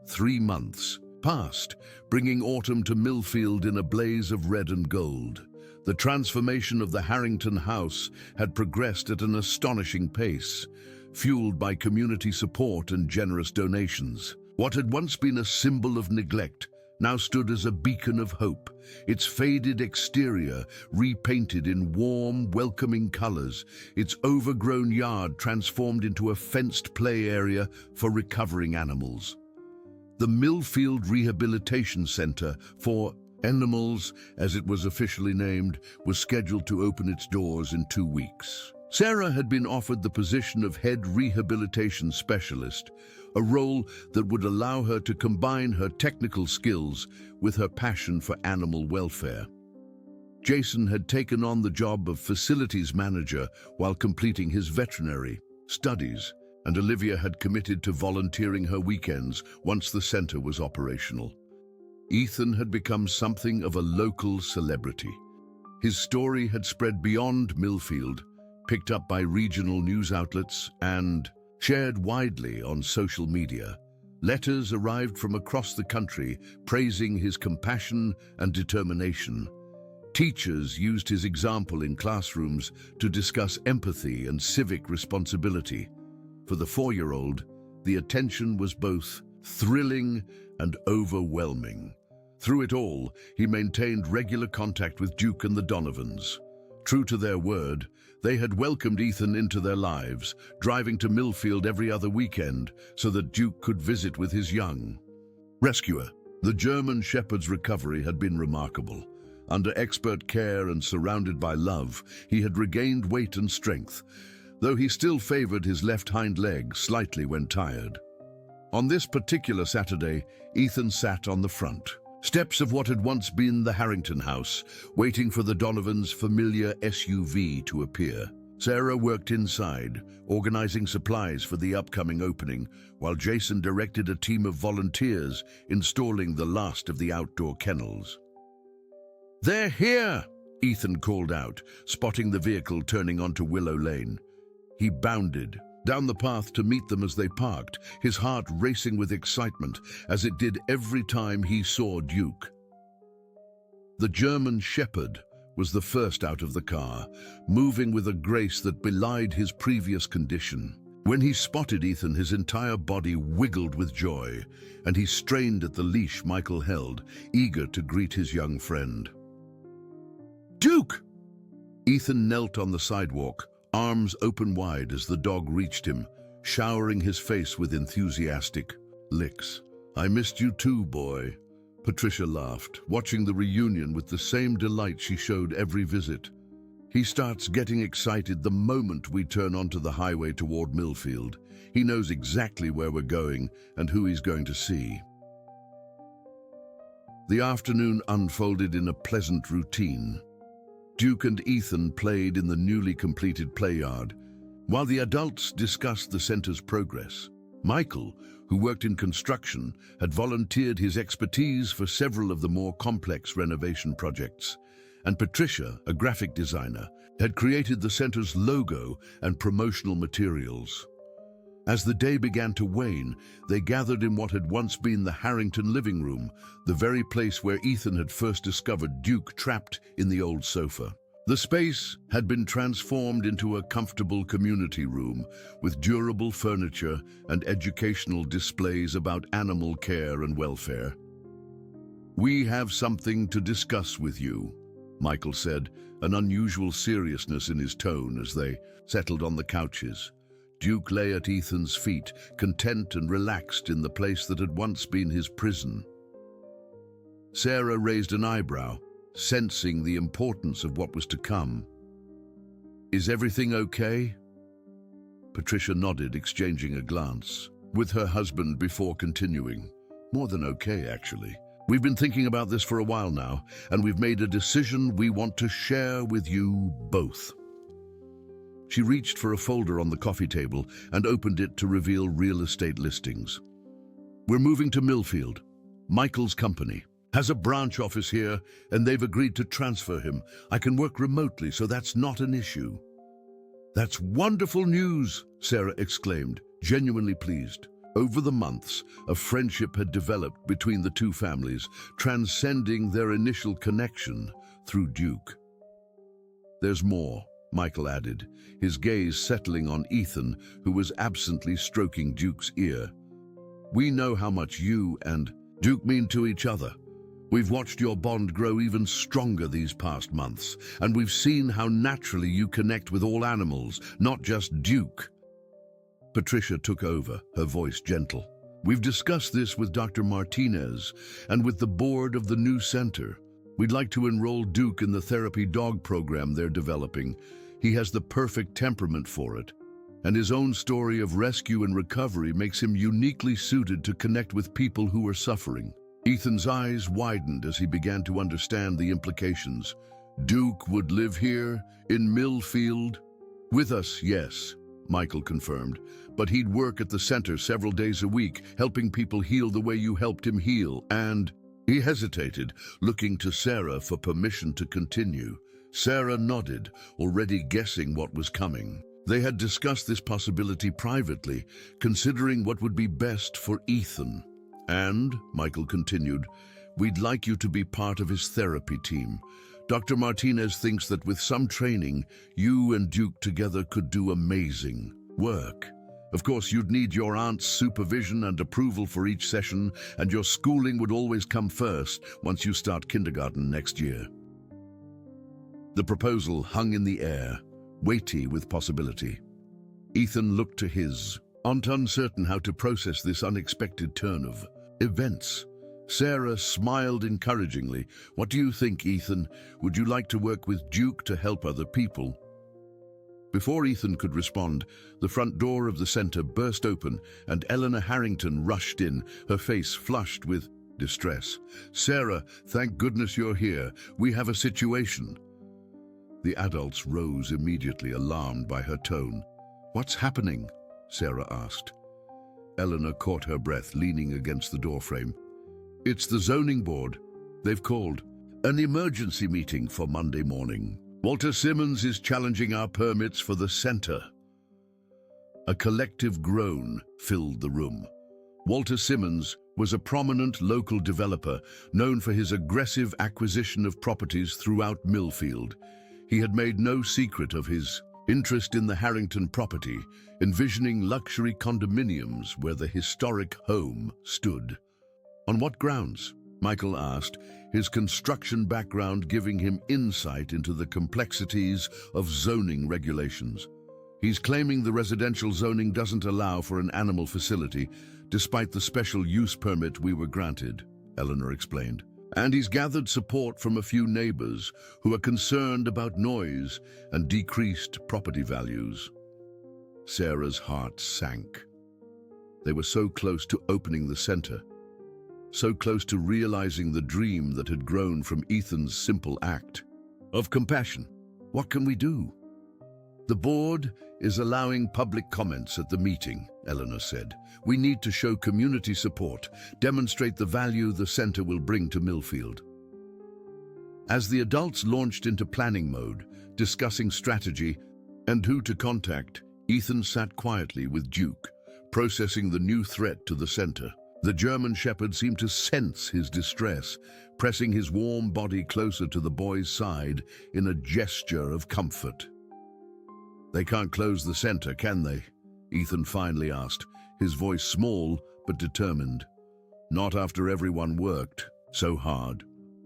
3 months passed, bringing autumn to Millfield in a blaze of red and gold. The transformation of the Harrington house had progressed at an astonishing pace, fueled by community support and generous donations. What had once been a symbol of neglect now stood as a beacon of hope, its faded exterior repainted in warm, welcoming colors, its overgrown yard transformed into a fenced play area for recovering animals. The Millfield Rehabilitation Center for Animals, as it was officially named, was scheduled to open its doors in 2 weeks. Sarah had been offered the position of head rehabilitation specialist, a role that would allow her to combine her technical skills with her passion for animal welfare. Jason had taken on the job of facilities manager while completing his veterinary studies, and Olivia had committed to volunteering her weekends once the center was operational. Ethan had become something of a local celebrity. His story had spread beyond Millfield, picked up by regional news outlets and shared widely on social media. Letters arrived from across the country praising his compassion and determination. Teachers used his example in classrooms to discuss empathy and civic responsibility. For the 4-year-old, the attention was both thrilling and overwhelming. Through it all, he maintained regular contact with Duke and the Donovans. True to their word, they had welcomed Ethan into their lives, driving to Millfield every other weekend so that Duke could visit with his young rescuer. The German Shepherd's recovery had been remarkable. Under expert care and surrounded by love, he had regained weight and strength, though he still favored his left hind leg slightly when tired. On this particular Saturday, Ethan sat on the front steps of what had once been the Harrington house, waiting for the Donovans' familiar SUV to appear. Sarah worked inside, organizing supplies for the upcoming opening, while Jason directed a team of volunteers installing the last of the outdoor kennels. "They're here!" Ethan called out, spotting the vehicle turning onto Willow Lane. He bounded down the path to meet them as they parked, his heart racing with excitement, as it did every time he saw Duke. The German Shepherd was the first out of the car, moving with a grace that belied his previous condition. When he spotted Ethan, his entire body wiggled with joy, and he strained at the leash Michael held, eager to greet his young friend. "Duke!" Ethan knelt on the sidewalk, arms open wide as the dog reached him, showering his face with enthusiastic licks. "I missed you too, boy." Patricia laughed, watching the reunion with the same delight she showed every visit. "He starts getting excited the moment we turn onto the highway toward Millfield. He knows exactly where we're going and who he's going to see." The afternoon unfolded in a pleasant routine. Duke and Ethan played in the newly completed playyard, while the adults discussed the center's progress. Michael, who worked in construction, had volunteered his expertise for several of the more complex renovation projects, and Patricia, a graphic designer, had created the center's logo and promotional materials. As the day began to wane, they gathered in what had once been the Harrington living room, the very place where Ethan had first discovered Duke trapped in the old sofa. The space had been transformed into a comfortable community room with durable furniture and educational displays about animal care and welfare. "We have something to discuss with you," Michael said, an unusual seriousness in his tone as they settled on the couches. Duke lay at Ethan's feet, content and relaxed in the place that had once been his prison. Sarah raised an eyebrow, sensing the importance of what was to come. "Is everything okay?" Patricia nodded, exchanging a glance with her husband before continuing. "More than okay, actually. We've been thinking about this for a while now, and we've made a decision we want to share with you both." She reached for a folder on the coffee table and opened it to reveal real estate listings. "We're moving to Millfield. Michael's company has a branch office here, and they've agreed to transfer him. I can work remotely, so that's not an issue." "That's wonderful news," Sarah exclaimed, genuinely pleased. Over the months, a friendship had developed between the two families, transcending their initial connection through Duke. "There's more," Michael added, his gaze settling on Ethan, who was absently stroking Duke's ear. "We know how much you and Duke mean to each other. We've watched your bond grow even stronger these past months, and we've seen how naturally you connect with all animals, not just Duke." Patricia took over, her voice gentle. "We've discussed this with Dr. Martinez and with the board of the new center. We'd like to enroll Duke in the therapy dog program they're developing. He has the perfect temperament for it, and his own story of rescue and recovery makes him uniquely suited to connect with people who are suffering." Ethan's eyes widened as he began to understand the implications. "Duke would live here, in Millfield?" "With us, yes," Michael confirmed, "but he'd work at the center several days a week, helping people heal the way you helped him heal, and—" He hesitated, looking to Sarah for permission to continue. Sarah nodded, already guessing what was coming. They had discussed this possibility privately, considering what would be best for Ethan. "And," Michael continued, "we'd like you to be part of his therapy team. Dr. Martinez thinks that with some training, you and Duke together could do amazing work. Of course, you'd need your aunt's supervision and approval for each session, and your schooling would always come first once you start kindergarten next year." The proposal hung in the air, weighty with possibility. Ethan looked to his aunt, uncertain how to process this unexpected turn of events. Sarah smiled encouragingly. "What do you think, Ethan? Would you like to work with Duke to help other people?" Before Ethan could respond, the front door of the center burst open and Eleanor Harrington rushed in, her face flushed with distress. "Sarah, thank goodness you're here. We have a situation." The adults rose immediately, alarmed by her tone. "What's happening?" Sarah asked. Eleanor caught her breath, leaning against the doorframe. "It's the zoning board. They've called an emergency meeting for Monday morning. Walter Simmons is challenging our permits for the center." A collective groan filled the room. Walter Simmons was a prominent local developer known for his aggressive acquisition of properties throughout Millfield. He had made no secret of his interest in the Harrington property, envisioning luxury condominiums where the historic home stood. "On what grounds?" Michael asked, his construction background giving him insight into the complexities of zoning regulations. "He's claiming the residential zoning doesn't allow for an animal facility, despite the special use permit we were granted," Eleanor explained. "And he's gathered support from a few neighbors who are concerned about noise and decreased property values." Sarah's heart sank. They were so close to opening the center, so close to realizing the dream that had grown from Ethan's simple act of compassion. "What can we do?" "The board is allowing public comments at the meeting," Eleanor said. "We need to show community support, demonstrate the value the center will bring to Millfield." As the adults launched into planning mode, discussing strategy and who to contact, Ethan sat quietly with Duke, processing the new threat to the center. The German shepherd seemed to sense his distress, pressing his warm body closer to the boy's side in a gesture of comfort. "They can't close the center, can they?" Ethan finally asked, his voice small but determined. "Not after everyone worked so hard."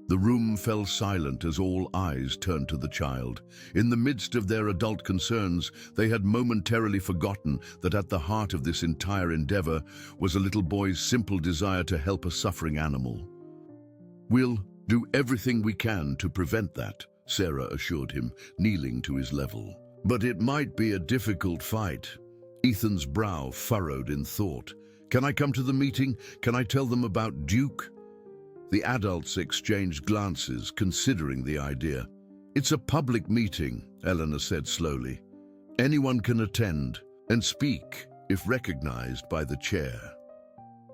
The room fell silent as all eyes turned to the child. In the midst of their adult concerns, they had momentarily forgotten that at the heart of this entire endeavor was a little boy's simple desire to help a suffering animal. "We'll do everything we can to prevent that," Sarah assured him, kneeling to his level. "But it might be a difficult fight." Ethan's brow furrowed in thought. "Can I come to the meeting? Can I tell them about Duke?" The adults exchanged glances, considering the idea. "It's a public meeting," Eleanor said slowly. "Anyone can attend and speak if recognized by the chair."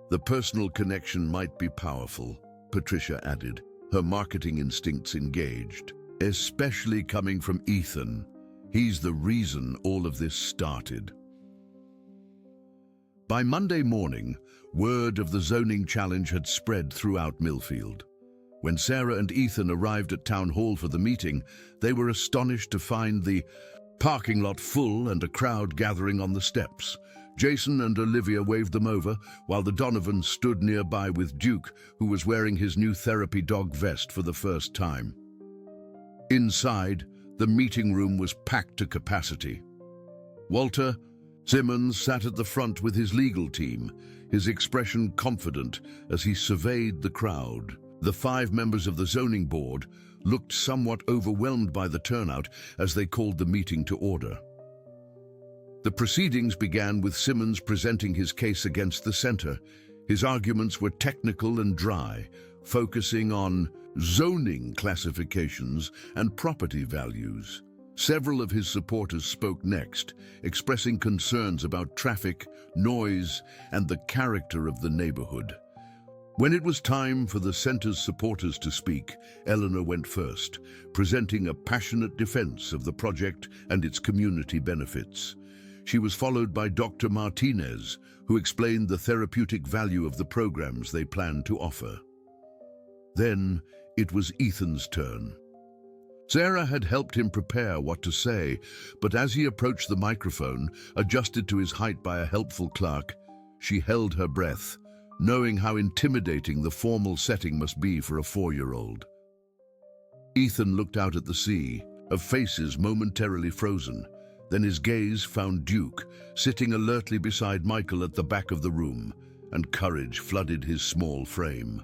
"The personal connection might be powerful," Patricia added, her marketing instincts engaged. "Especially coming from Ethan. He's the reason all of this started." By Monday morning, word of the zoning challenge had spread throughout Millfield. When Sarah and Ethan arrived at Town Hall for the meeting, they were astonished to find the parking lot full and a crowd gathering on the steps. Jason and Olivia waved them over, while the Donovans stood nearby with Duke, who was wearing his new therapy dog vest for the first time. Inside, the meeting room was packed to capacity. Walter Simmons sat at the front with his legal team, his expression confident as he surveyed the crowd. The 5 members of the zoning board looked somewhat overwhelmed by the turnout as they called the meeting to order. The proceedings began with Simmons presenting his case against the center. His arguments were technical and dry, focusing on zoning classifications and property values. Several of his supporters spoke next, expressing concerns about traffic, noise, and the character of the neighborhood. When it was time for the center's supporters to speak, Eleanor went first, presenting a passionate defense of the project and its community benefits. She was followed by Dr. Martinez, who explained the therapeutic value of the programs they planned to offer. Then it was Ethan's turn. Sarah had helped him prepare what to say, but as he approached the microphone, adjusted to his height by a helpful clerk, she held her breath, knowing how intimidating the formal setting must be for a 4-year-old. Ethan looked out at the sea, of faces momentarily frozen. Then his gaze found Duke, sitting alertly beside Michael at the back of the room, and courage flooded his small frame.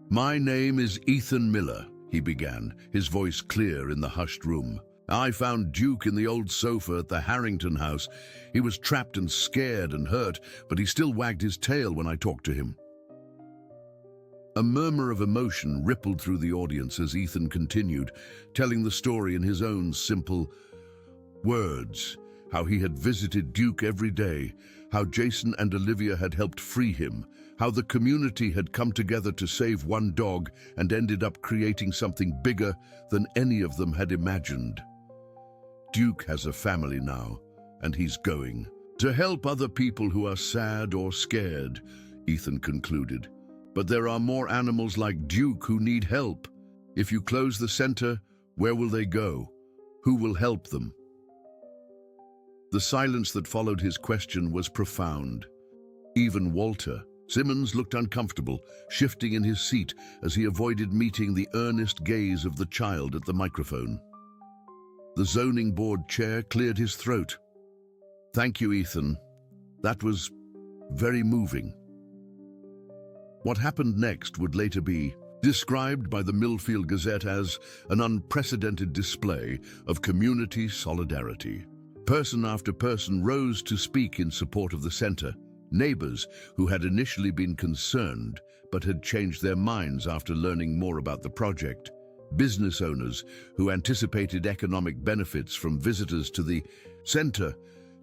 "My name is Ethan Miller," he began, his voice clear in the hushed room. "I found Duke in the old sofa at the Harrington house. He was trapped and scared and hurt, but he still wagged his tail when I talked to him." A murmur of emotion rippled through the audience as Ethan continued, telling the story in his own simple words, how he had visited Duke every day, how Jason and Olivia had helped free him, how the community had come together to save one dog and ended up creating something bigger than any of them had imagined. Duke has a family now, and he's going to help other people who are sad or scared, Ethan concluded. But there are more animals like Duke who need help. If you close the center, where will they go? Who will help them? The silence that followed his question was profound. Even Walter Simmons looked uncomfortable, shifting in his seat as he avoided meeting the earnest gaze of the child at the microphone. The zoning board chair cleared his throat. "Thank you, Ethan. That was very moving." What happened next would later be described by the Millfield Gazette as an unprecedented display of community solidarity. Person after person rose to speak in support of the center. Neighbors who had initially been concerned but had changed their minds after learning more about the project. Business owners who anticipated economic benefits from visitors to the center.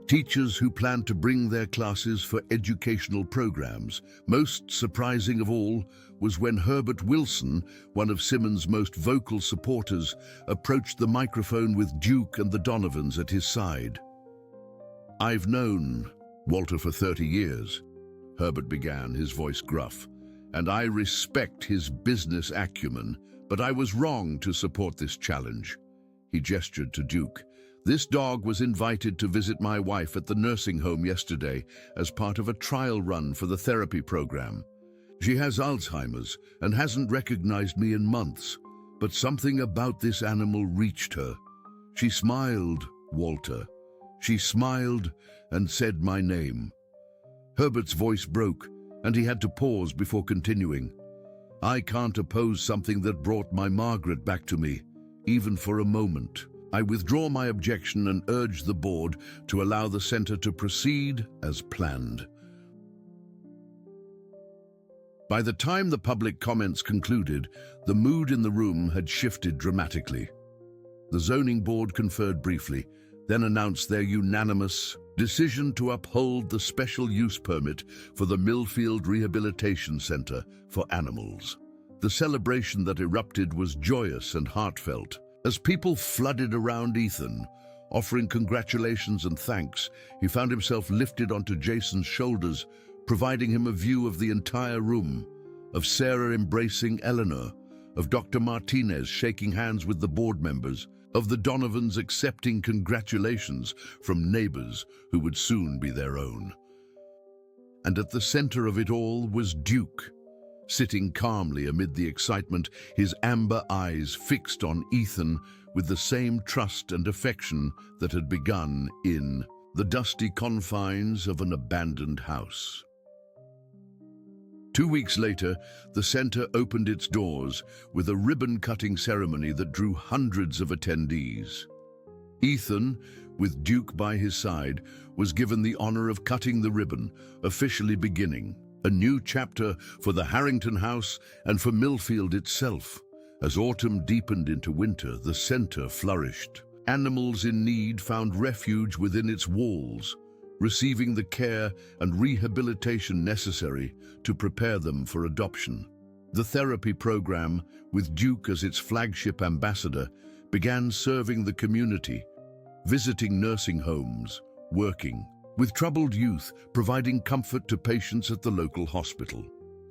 Teachers who planned to bring their classes for educational programs. Most surprising of all was when Herbert Wilson, one of Simmons' most vocal supporters, approached the microphone with Duke and the Donovans at his side. "I've known Walter for 30 years, Herbert began, his voice gruff. And I respect his business acumen, but I was wrong to support this challenge. He gestured to Duke. This dog was invited to visit my wife at the nursing home yesterday as part of a trial run for the therapy program. She has Alzheimer's and hasn't recognized me in months, but something about this animal reached her. She smiled, Walter. She smiled and said my name. Herbert's voice broke, and he had to pause before continuing. I can't oppose something that brought my Margaret back to me, even for a moment. I withdraw my objection and urge the board to allow the center to proceed as planned. By the time the public comments concluded, the mood in the room had shifted dramatically. The zoning board conferred briefly, then announced their unanimous decision to uphold the special use permit for the Millfield Rehabilitation Center for Animals. The celebration that erupted was joyous and heartfelt. As people flooded around Ethan, offering congratulations and thanks, he found himself lifted onto Jason's shoulders, providing him a view of the entire room, of Sarah embracing Eleanor, of Dr. Martinez shaking hands with the board members, of the Donovans accepting congratulations from neighbors who would soon be their own. And at the center of it all was Duke, sitting calmly amid the excitement, his amber eyes fixed on Ethan with the same trust and affection that had begun in the dusty confines of an abandoned house. 2 weeks later, the center opened its doors with a ribbon-cutting ceremony that drew hundreds of attendees. Ethan, with Duke by his side, was given the honor of cutting the ribbon, officially beginning a new chapter for the Harrington House and for Millfield itself. As autumn deepened into winter, the center flourished. Animals in need found refuge within its walls, receiving the care and rehabilitation necessary to prepare them for adoption. The therapy program, with Duke as its flagship ambassador, began serving the community, visiting nursing homes, working with troubled youth, providing comfort to patients at the local hospital.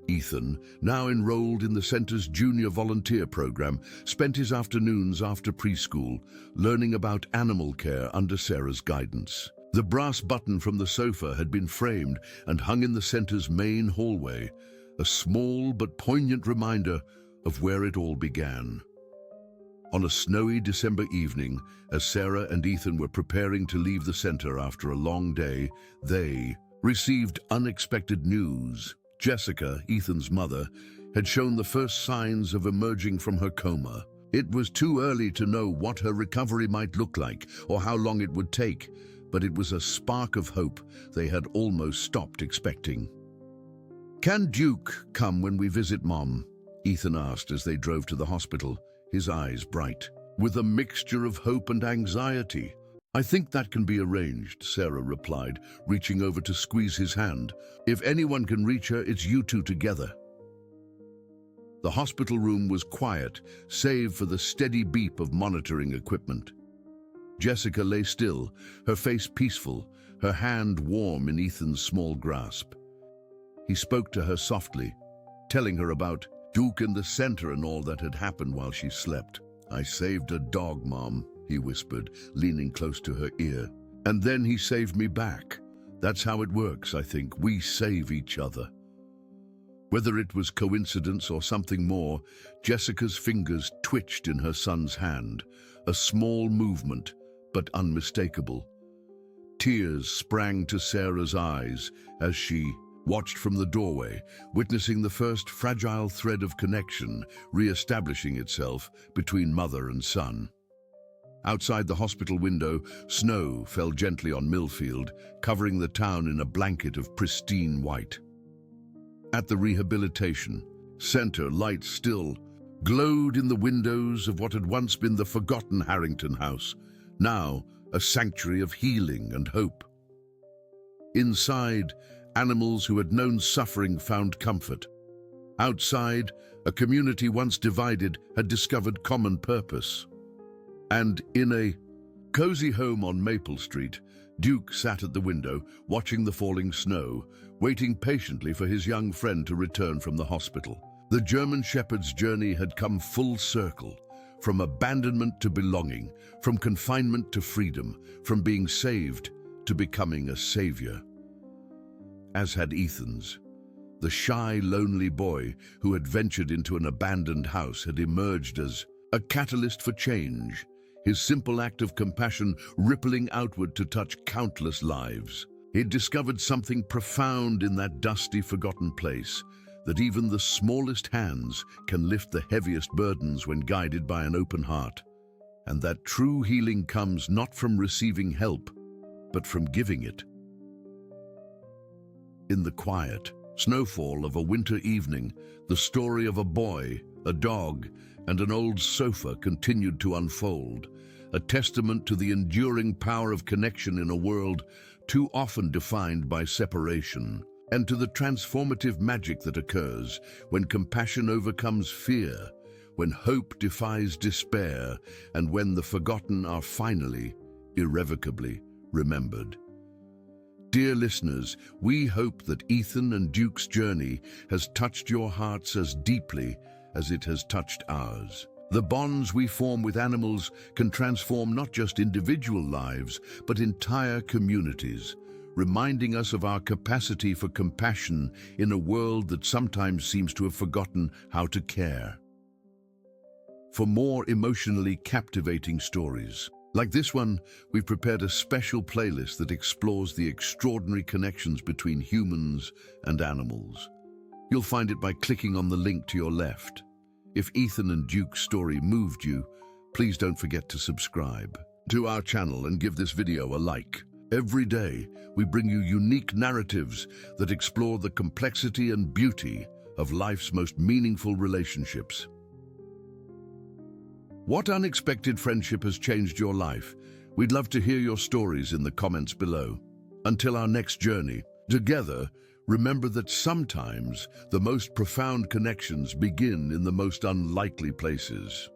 Ethan, now enrolled in the center's junior volunteer program, spent his afternoons after preschool learning about animal care under Sarah's guidance. The brass button from the sofa had been framed and hung in the center's main hallway, a small but poignant reminder of where it all began. On a snowy December evening, as Sarah and Ethan were preparing to leave the center after a long day, they received unexpected news. Jessica, Ethan's mother, had shown the first signs of emerging from her coma. It was too early to know what her recovery might look like or how long it would take, but it was a spark of hope they had almost stopped expecting. "Can Duke come when we visit Mom?" Ethan asked as they drove to the hospital, his eyes bright, with a mixture of hope and anxiety. "I think that can be arranged," Sarah replied, reaching over to squeeze his hand. "If anyone can reach her, it's you two together." The hospital room was quiet, save for the steady beep of monitoring equipment. Jessica lay still, her face peaceful, her hand warm in Ethan's small grasp. He spoke to her softly, telling her about Duke in the center and all that had happened while she slept. "I saved a dog, Mom," he whispered, leaning close to her ear. "And then he saved me back. That's how it works, I think. We save each other." Whether it was coincidence or something more, Jessica's fingers twitched in her son's hand, a small movement, but unmistakable. Tears sprang to Sarah's eyes as she watched from the doorway, witnessing the first fragile thread of connection re-establishing itself between mother and son. Outside the hospital window, snow fell gently on Millfield, covering the town in a blanket of pristine white. At the rehabilitation center, lights still glowed in the windows of what had once been the forgotten Harrington House, now a sanctuary of healing and hope. Inside, animals who had known suffering found comfort. Outside, a community once divided had discovered common purpose. And in a cozy home on Maple Street, Duke sat at the window, watching the falling snow, waiting patiently for his young friend to return from the hospital. The German shepherd's journey had come full circle, from abandonment to belonging, from confinement to freedom, from being saved to becoming a savior. As had Ethan's. The shy, lonely boy who had ventured into an abandoned house had emerged as a catalyst for change, his simple act of compassion rippling outward to touch countless lives. He'd discovered something profound in that dusty, forgotten place, that even the smallest hands can lift the heaviest burdens when guided by an open heart, and that true healing comes not from receiving help, but from giving it. In the quiet snowfall of a winter evening, the story of a boy, a dog, and an old sofa continued to unfold, a testament to the enduring power of connection in a world too often defined by separation, and to the transformative magic that occurs when compassion overcomes fear, when hope defies despair, and when the forgotten are finally, irrevocably remembered. Dear listeners, we hope that Ethan and Duke's journey has touched your hearts as deeply as it has touched ours. The bonds we form with animals can transform not just individual lives, but entire communities, reminding us of our capacity for compassion in a world that sometimes seems to have forgotten how to care. For more emotionally captivating stories like this one, we've prepared a special playlist that explores the extraordinary connections between humans and animals. You'll find it by clicking on the link to your left. If Ethan and Duke's story moved you, please don't forget to subscribe to our channel and give this video a like. Every day, we bring you unique narratives that explore the complexity and beauty of life's most meaningful relationships. What unexpected friendship has changed your life? We'd love to hear your stories in the comments below. Until our next journey, together, remember that sometimes the most profound connections begin in the most unlikely places.